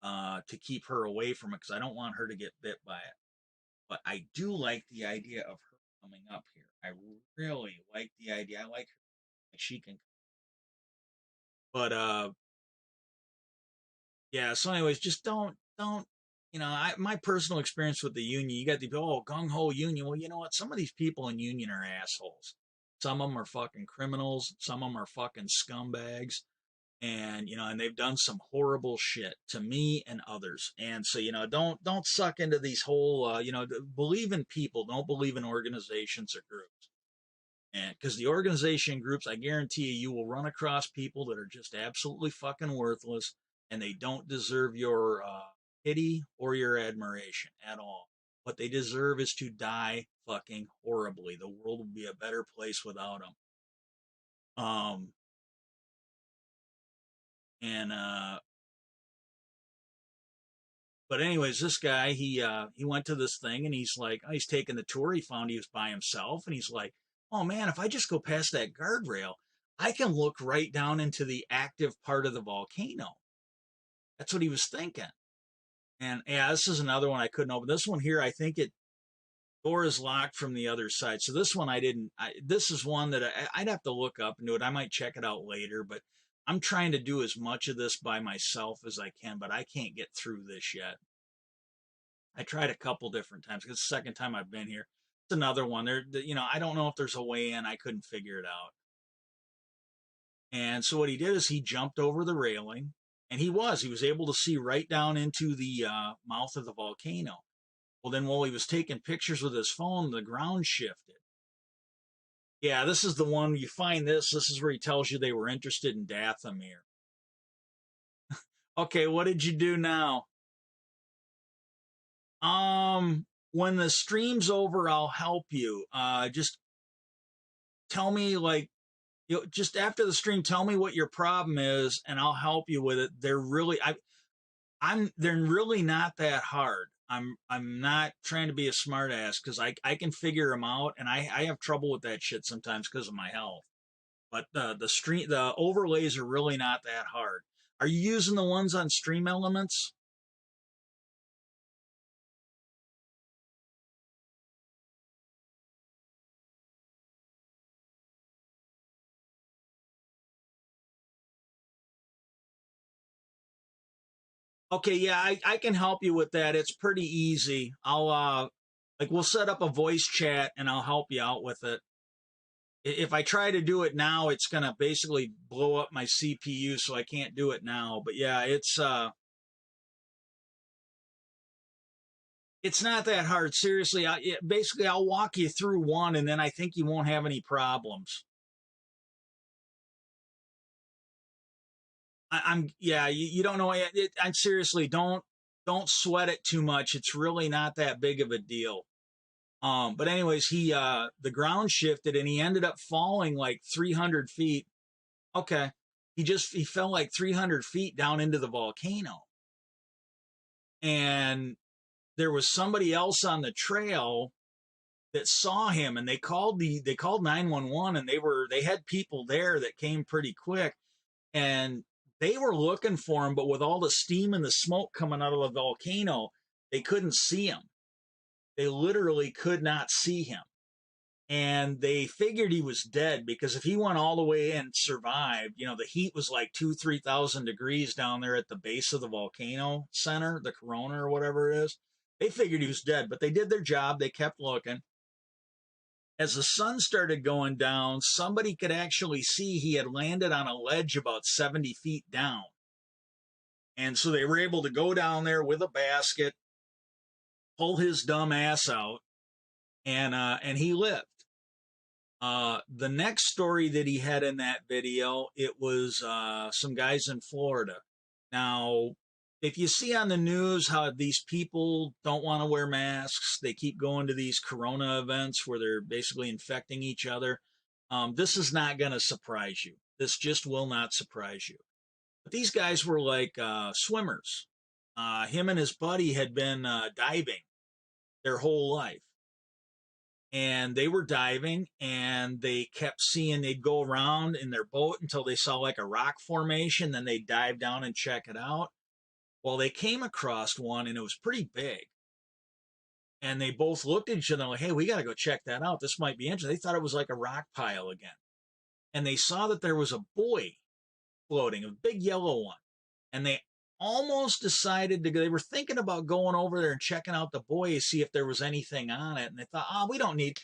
to keep her away from it because I don't want her to get bit by it. But I do like the idea of her coming up here. I really like the idea. I like her. She can. But yeah. So, anyways, just don't. My personal experience with the union. You got the gung ho union. Well, you know what? Some of these people in union are assholes. Some of them are fucking criminals. Some of them are fucking scumbags. And they've done some horrible shit to me and others. And so don't suck into these whole believe in people, don't believe in organizations or groups. And because the organization groups, I guarantee you will run across people that are just absolutely fucking worthless, and they don't deserve your pity or your admiration at all. What they deserve is to die fucking horribly. The world would be a better place without them. And But anyways, this guy he went to this thing and he's like, he's taking the tour. He found he was by himself and he's like, oh man, if I just go past that guardrail, I can look right down into the active part of the volcano. That's what he was thinking. And yeah, this is another one I couldn't open. This one here, I think it door is locked from the other side. So this one I didn't. This is one that I'd have to look up and do it. I might check it out later, but I'm trying to do as much of this by myself as I can, but I can't get through this yet. I tried a couple different times. It's the second time I've been here. It's another one. I don't know if there's a way in. I couldn't figure it out. And so what he did is he jumped over the railing, and he was able to see right down into the mouth of the volcano. Well, then while he was taking pictures with his phone, the ground shifted. Yeah, this is the one you find this. This is where he tells you they were interested in Dathomir. Okay, what did you do now? When the stream's over, I'll help you. Just tell me, like, just after the stream, tell me what your problem is, and I'll help you with it. They're really, they're really not that hard. I'm not trying to be a smartass because I can figure them out, and I have trouble with that shit sometimes because of my health. But the overlays are really not that hard. Are you using the ones on Stream Elements? Okay, yeah, I can help you with that. It's pretty easy. I'll like we'll set up a voice chat and I'll help you out with it. If I try to do it now, it's gonna basically blow up my CPU, so I can't do it now. But yeah, it's not that hard. Seriously, basically I'll walk you through one, and then I think you won't have any problems. I'm yeah, you don't know. I'm seriously don't sweat it too much. It's really not that big of a deal. But anyways, he the ground shifted and he ended up falling like 300 feet. Okay, he fell like 300 feet down into the volcano, and there was somebody else on the trail that saw him, and they called 911, and they had people there that came pretty quick, and they were looking for him, but with all the steam and the smoke coming out of the volcano, they couldn't see him. They literally could not see him. And they figured he was dead because if he went all the way and survived, the heat was like 3,000 degrees down there at the base of the volcano center, the corona or whatever it is. They figured he was dead, but they did their job. They kept looking. As the sun started going down, somebody could actually see he had landed on a ledge about 70 feet down. And so they were able to go down there with a basket, pull his dumb ass out, and he lived. The next story that he had in that video, it was some guys in Florida. Now, if you see on the news how these people don't want to wear masks, they keep going to these corona events where they're basically infecting each other. This is not going to surprise you. This just will not surprise you. But these guys were like swimmers. Him and his buddy had been diving their whole life, and they were diving and they kept seeing they'd go around in their boat until they saw like a rock formation, then they'd dive down and check it out. Well, they came across one and it was pretty big, and they both looked at each other like, hey, we got to go check that out, this might be interesting. They thought it was like a rock pile again, and they saw that there was a buoy floating, a big yellow one, and they almost decided to go. They were thinking about going over there and checking out the buoy to see if there was anything on it. And they thought, oh, we don't need,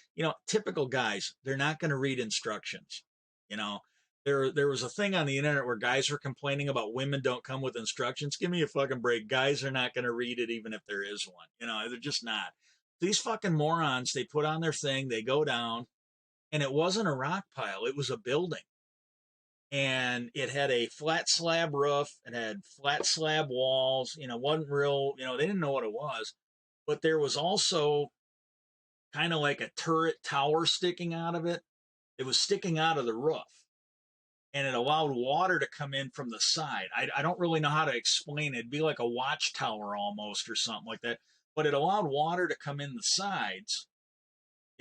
typical guys. They're not going to read instructions. You know, there was a thing on the internet where guys were complaining about women don't come with instructions. Give me a fucking break. Guys are not going to read it even if there is one. They're just not. These fucking morons, they put on their thing, they go down, and it wasn't a rock pile. It was a building, and it had a flat slab roof. It had flat slab walls. Wasn't real. They didn't know what it was, but there was also kind of like a turret tower sticking out of it. It was sticking out of the roof, and it allowed water to come in from the side. I don't really know how to explain it. It'd be like a watchtower almost or something like that, but it allowed water to come in the sides.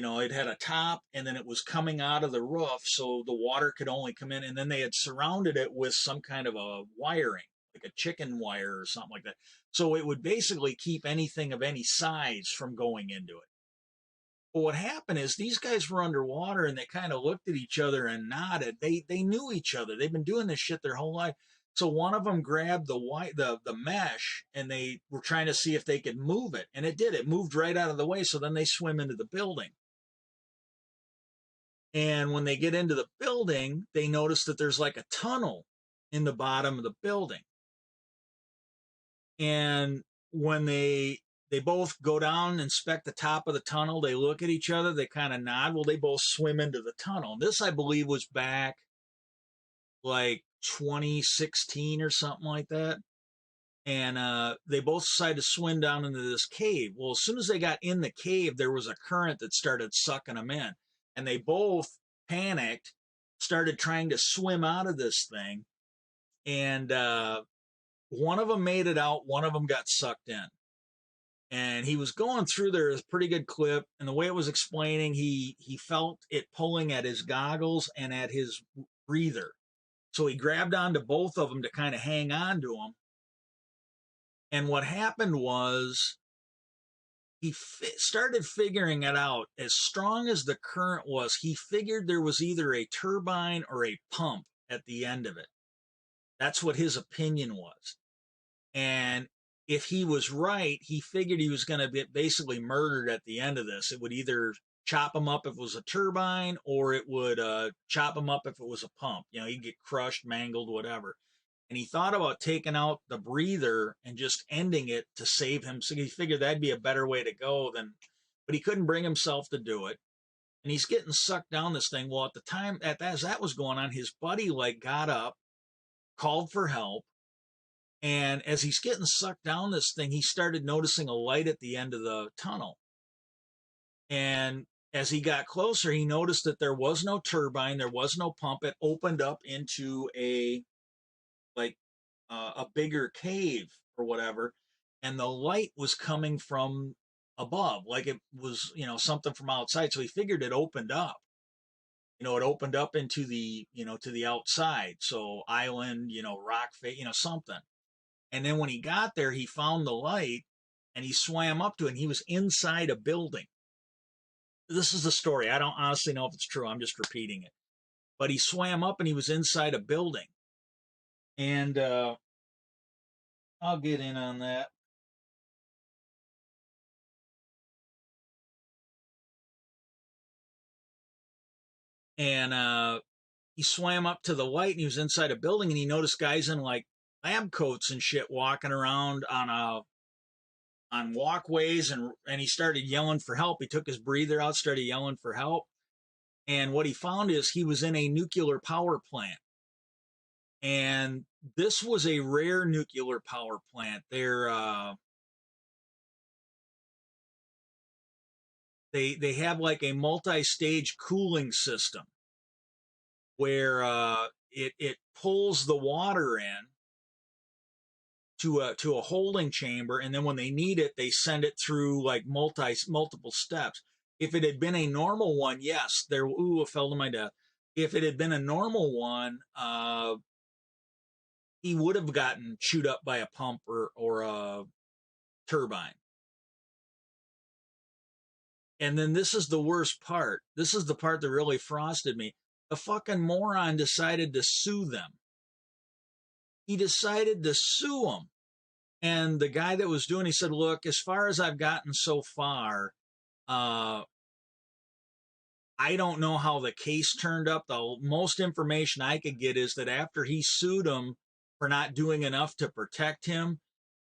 It had a top, and then it was coming out of the roof, so the water could only come in. And then they had surrounded it with some kind of a wiring, like a chicken wire or something like that. So it would basically keep anything of any size from going into it. But what happened is these guys were underwater and they kind of looked at each other and nodded. They knew each other. They've been doing this shit their whole life. So one of them grabbed the mesh, and they were trying to see if they could move it, and it did. It moved right out of the way. So then they swim into the building. And when they get into the building, they notice that there's like a tunnel in the bottom of the building. And when they both go down and inspect the top of the tunnel, they look at each other, they kind of nod. Well, they both swim into the tunnel. And this, I believe, was back like 2016 or something like that. And they both decided to swim down into this cave. Well, as soon as they got in the cave, there was a current that started sucking them in. And they both panicked, started trying to swim out of this thing. And one of them made it out, one of them got sucked in. and he was going through there a pretty good clip. And the way it was explaining, he felt it pulling at his goggles and at his breather. So he grabbed onto both of them to kind of hang on to them. And what happened was he started figuring it out. As strong as the current was, he figured there was either a turbine or a pump at the end of it. That's what his opinion was. And if he was right, he figured he was going to be basically murdered at the end of this. It would either chop him up if it was a turbine, or it would chop him up if it was a pump. You know, he'd get crushed, mangled, whatever. And he thought about taking out the breather and just ending it to save him. So he figured that'd be a better way to go than, but he couldn't bring himself to do it. And he's getting sucked down this thing. Well, at the time as that was going on, his buddy like got up, called for help. And as he's getting sucked down this thing, he started noticing a light at the end of the tunnel. And as he got closer, he noticed that there was no turbine, there was no pump. It opened up into like a bigger cave or whatever, and the light was coming from above, like it was, you know, something from outside. So he figured it opened up. You know, it opened up into the, you know, to the outside. So island, you know, rock face, you know, something. And then when he got there, he found the light and he swam up to it, and he was inside a building. This is the story. I don't honestly know if it's true. I'm just repeating it. But he swam up and he was inside a building. And I'll get in on that. And he swam up to the light and he was inside a building, and he noticed guys in like lab coats and shit walking around on walkways, and he started yelling for help. He took his breather out, started yelling for help. And what he found is he was in a nuclear power plant. And this was a rare nuclear power plant. They have like a multi-stage cooling system where it pulls the water in to a holding chamber, and then when they need it, they send it through like multiple steps. If it had been a normal one, yes, there. Ooh, I fell to my death. If it had been a normal one, he would have gotten chewed up by a pump or a turbine. And then this is the worst part. This is the part that really frosted me. The fucking moron decided to sue them. He decided to sue them. And the guy that was doing, he said, look, as far as I've gotten so far, I don't know how the case turned up. The most information I could get is that after he sued him for not doing enough to protect him,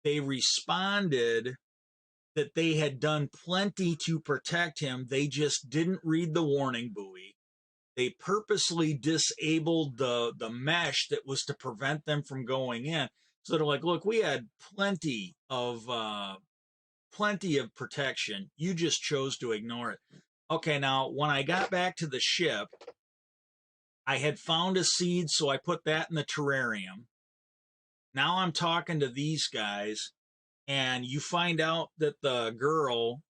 they responded that they had done plenty to protect him. They just didn't read the warning buoy. They purposely disabled the mesh that was to prevent them from going in. So they're like, look, we had plenty of protection. You just chose to ignore it. Okay, now when I got back to the ship, I had found a seed, so I put that in the terrarium. Now I'm talking to these guys, and you find out that the girl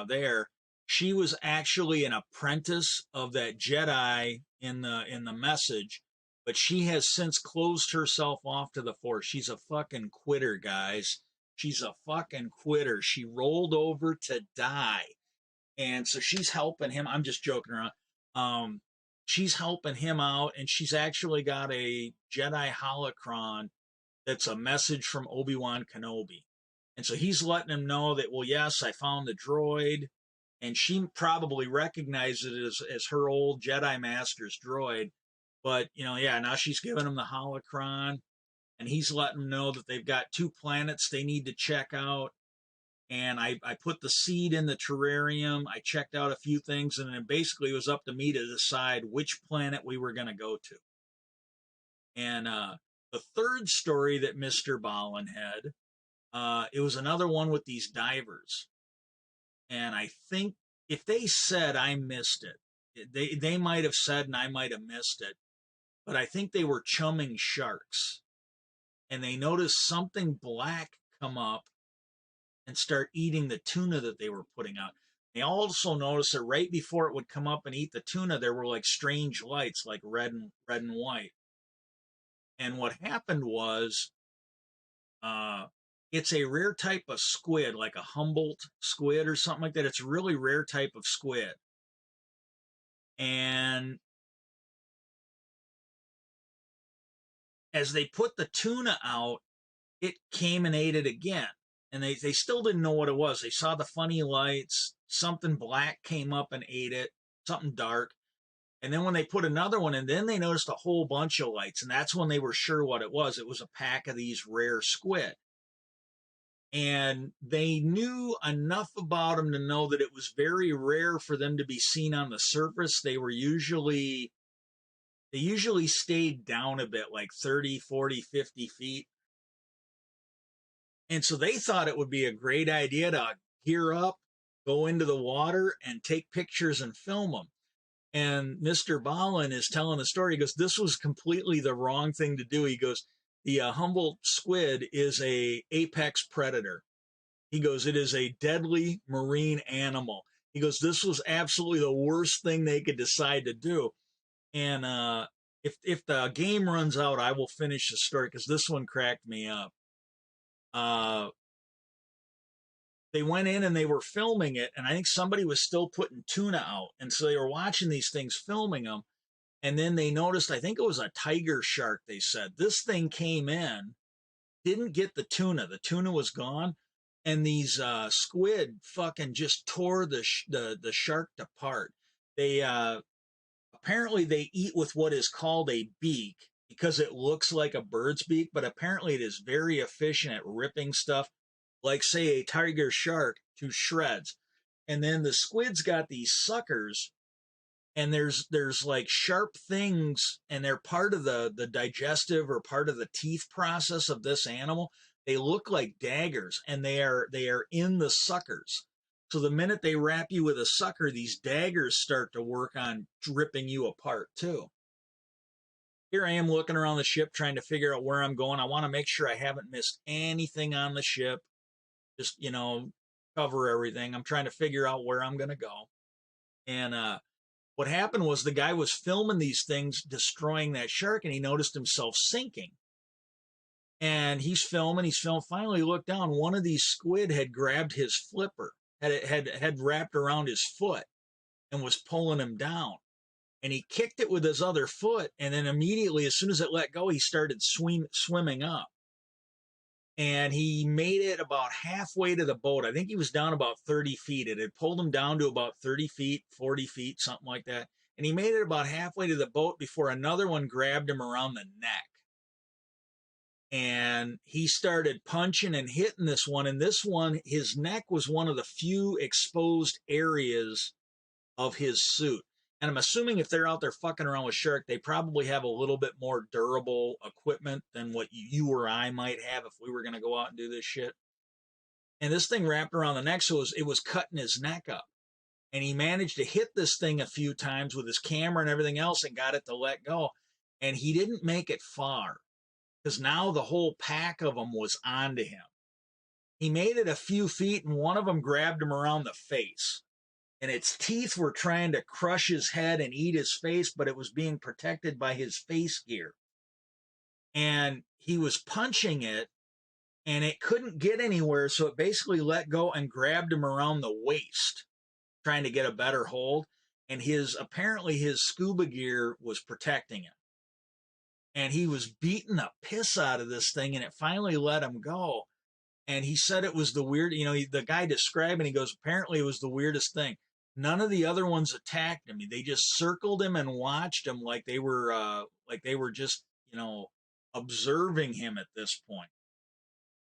there, she was actually an apprentice of that Jedi in the message, but she has since closed herself off to the Force. She's a fucking quitter, guys. She's a fucking quitter. She rolled over to die, and so she's helping him. I'm just joking around. She's helping him out, and she's actually got a Jedi holocron that's a message from Obi-Wan Kenobi. And so he's letting him know that, well, yes, I found the droid. And she probably recognized it as her old Jedi Master's droid. But, you know, yeah, now she's giving him the holocron. And he's letting them know that they've got 2 planets they need to check out. And I put the seed in the terrarium. I checked out a few things. And then basically it was up to me to decide which planet we were going to go to. And the third story that Mr. Ballin had, it was another one with these divers. And I think if they said I missed it, they might have said and I might have missed it, but I think they were chumming sharks. And they noticed something black come up, and start eating the tuna that they were putting out. They also noticed that right before it would come up and eat the tuna, there were like strange lights, like red and white. And what happened was, uh, it's a rare type of squid, like a Humboldt squid or something like that. It's a really rare type of squid. And as they put the tuna out, it came and ate it again. And they still didn't know what it was. They saw the funny lights, something black came up and ate it, something dark. And then when they put another one in, then they noticed a whole bunch of lights. And that's when they were sure what it was. It was a pack of these rare squid. And they knew enough about them to know that it was very rare for them to be seen on the surface. They usually stayed down a bit, like 30, 40, 50 feet. And so they thought it would be a great idea to gear up, go into the water, and take pictures and film them. And Mr. Ballin is telling the story. He goes, "This was completely the wrong thing to do." He goes, "The Humboldt squid is a apex predator." He goes, "It is a deadly marine animal." He goes, "This was absolutely the worst thing they could decide to do." And if the game runs out, I will finish the story because this one cracked me up. Uh, they went in and they were filming it, and I think somebody was still putting tuna out, and so they were watching these things, filming them, and then they noticed, I think it was a tiger shark. They said this thing came in, didn't get the tuna. The tuna was gone, and these squid fucking just tore the shark apart. They apparently they eat with what is called a beak because it looks like a bird's beak, but apparently it is very efficient at ripping stuff, like say a tiger shark, to shreds. And then the squid's got these suckers, and there's like sharp things, and they're part of the digestive or part of the teeth process of this animal. They look like daggers, and they are in the suckers. So the minute they wrap you with a sucker, these daggers start to work on ripping you apart too. Here I am looking around the ship trying to figure out where I'm going. I want to make sure I haven't missed anything on the ship. Just, cover everything. I'm trying to figure out where I'm going to go. And what happened was the guy was filming these things destroying that shark, and he noticed himself sinking. And he's filming, finally looked down. One of these squid had grabbed his flipper, had wrapped around his foot and was pulling him down. And he kicked it with his other foot, and then immediately, as soon as it let go, he started swimming up. And he made it about halfway to the boat. I think he was down about 30 feet. It had pulled him down to about 30 feet, 40 feet, something like that. And he made it about halfway to the boat before another one grabbed him around the neck. And he started punching and hitting this one. And this one, his neck was one of the few exposed areas of his suit. And I'm assuming if they're out there fucking around with shark, they probably have a little bit more durable equipment than what you or I might have if we were going to go out and do this shit. And this thing wrapped around the neck, so it was cutting his neck up. And he managed to hit this thing a few times with his camera and everything else and got it to let go. And he didn't make it far because now the whole pack of them was onto him. He made it a few feet, and one of them grabbed him around the face. And its teeth were trying to crush his head and eat his face, but it was being protected by his face gear. And he was punching it, and it couldn't get anywhere, so it basically let go and grabbed him around the waist, trying to get a better hold. And apparently his scuba gear was protecting him. And he was beating the piss out of this thing, and it finally let him go. And he said it was the weird, the guy describing, he goes, apparently it was the weirdest thing. None of the other ones attacked him. They just circled him and watched him like they were just, observing him at this point.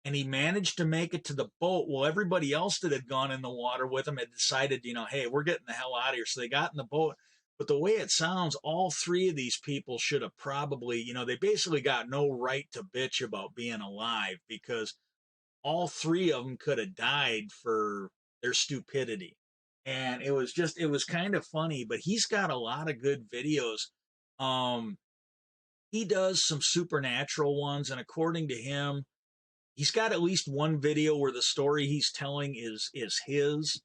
And he managed to make it to the boat. Well, everybody else that had gone in the water with him had decided, hey, we're getting the hell out of here. So they got in the boat. But the way it sounds, all three of these people should have probably, they basically got no right to bitch about being alive because all three of them could have died for their stupidity. And it was kind of funny, but he's got a lot of good videos. He does some supernatural ones, and according to him, He's got at least one video where the story he's telling is his.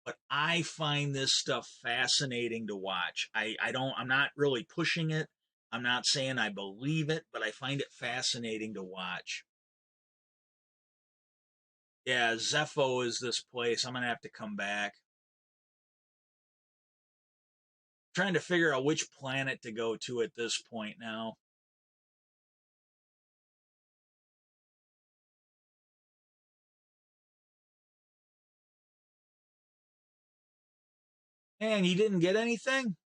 But I find this stuff fascinating to watch. I'm not really pushing it. I'm not saying I believe it, but I find it fascinating to watch. Yeah, Zepho is this place. I'm gonna have to come back. Trying to figure out which planet to go to at this point now. Man, you didn't get anything?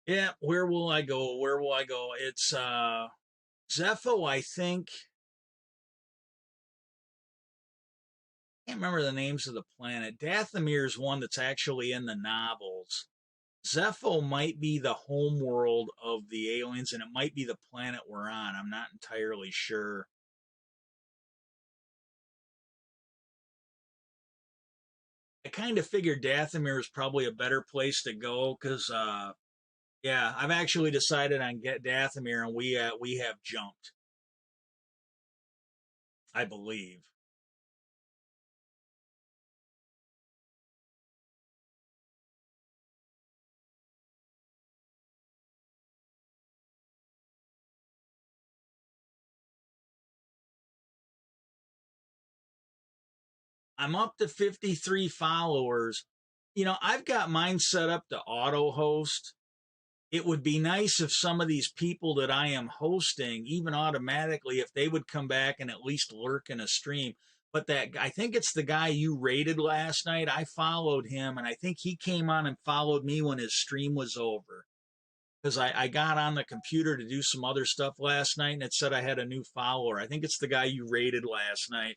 Yeah, where will I go? Where will I go? It's Zepho, I think. I can't remember the names of the planet. Dathomir's one that's actually in the novels. Zepho might be the home world of the aliens, and it might be the planet we're on. I'm not entirely sure. I kind of figured Dathomir is probably a better place to go because, yeah, I've actually decided on get Dathomir, and we have jumped. I believe. I'm up to 53 followers. I've got mine set up to auto host. It would be nice if some of these people that I am hosting, even automatically, if they would come back and at least lurk in a stream. But that, I think it's the guy you rated last night. I followed him, and I think he came on and followed me when his stream was over. Because I got on the computer to do some other stuff last night, and it said I had a new follower. I think it's the guy you rated last night.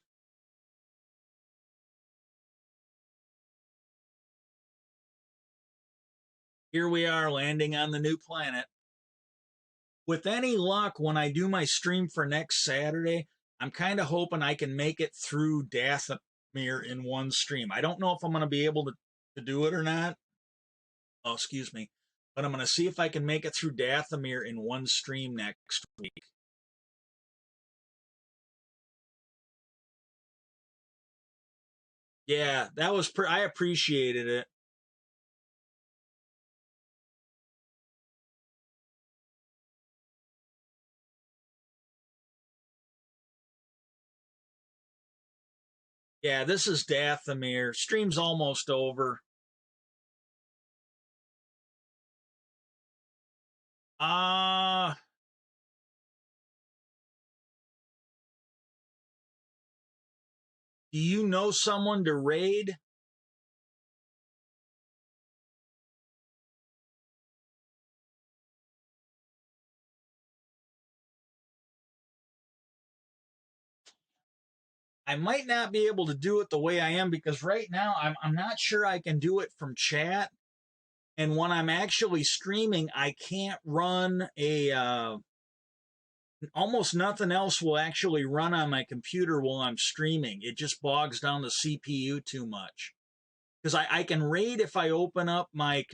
Here we are landing on the new planet. With any luck, when I do my stream for next Saturday, I'm kind of hoping I can make it through Dathomir in one stream. I don't know if I'm going to be able to do it or not. Oh, excuse me. But I'm going to see if I can make it through Dathomir in one stream next week. Yeah, that was I appreciated it. Yeah, this is Dathomir. Stream's almost over. Uh, do you know someone to raid? I might not be able to do it the way I am because right now I'm not sure I can do it from chat. And when I'm actually streaming, I can't run almost nothing else will actually run on my computer while I'm streaming. It just bogs down the CPU too much. Because I can raid if I open up my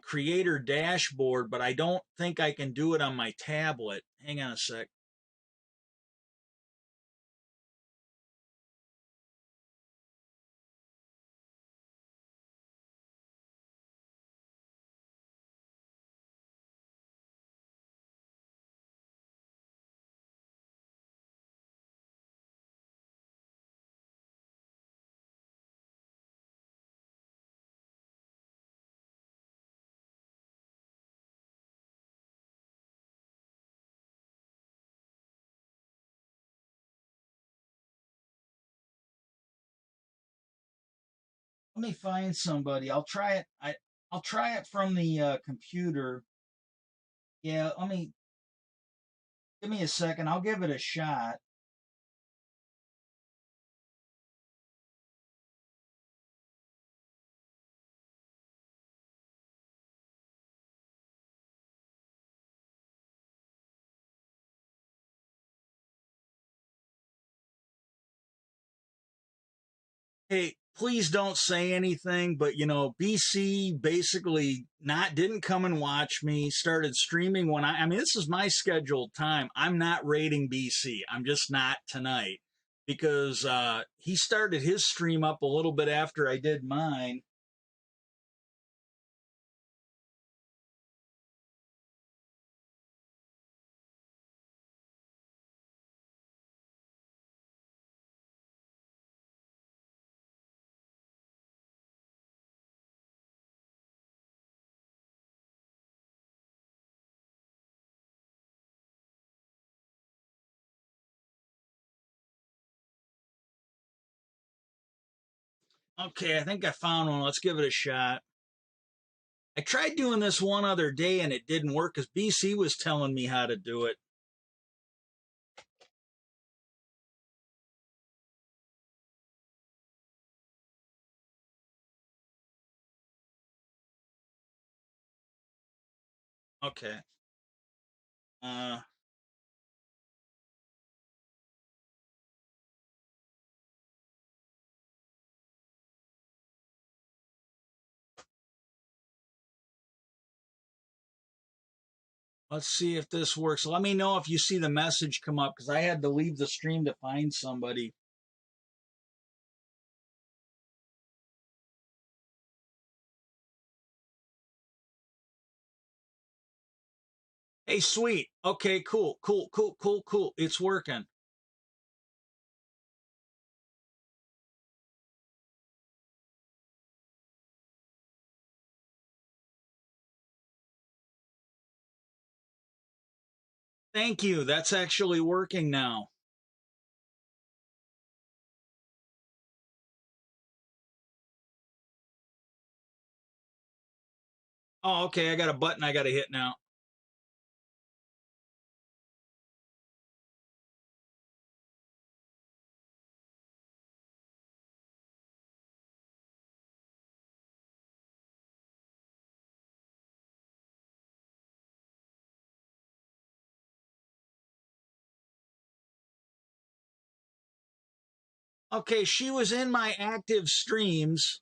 creator dashboard, but I don't think I can do it on my tablet. Hang on a sec. Let me find somebody. I'll try it. I'll try it from the computer. Yeah, let me give me a second. I'll give it a shot. Hey, please don't say anything, but BC basically not didn't come and watch me, started streaming when I mean this is my scheduled time. I'm not raiding BC. I'm just not tonight because he started his stream up a little bit after I did mine. Okay, I think I found one. Let's give it a shot. I tried doing this one other day and it didn't work because BC was telling me how to do it. Okay. Uh, let's see if this works. Let me know if you see the message come up because I had to leave the stream to find somebody. Hey, sweet. Okay, cool, cool, cool, cool, cool. It's working. Thank you. That's actually working now. Oh, okay. I got a button I got to hit now. Okay, she was in my active streams.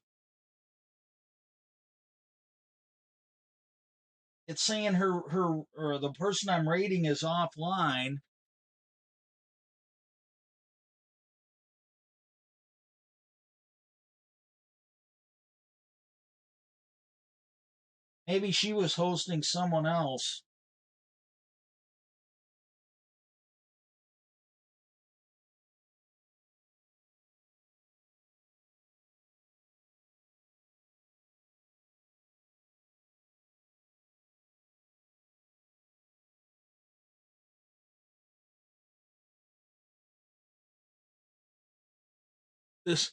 It's saying her or the person I'm rating is offline. Maybe she was hosting someone else. This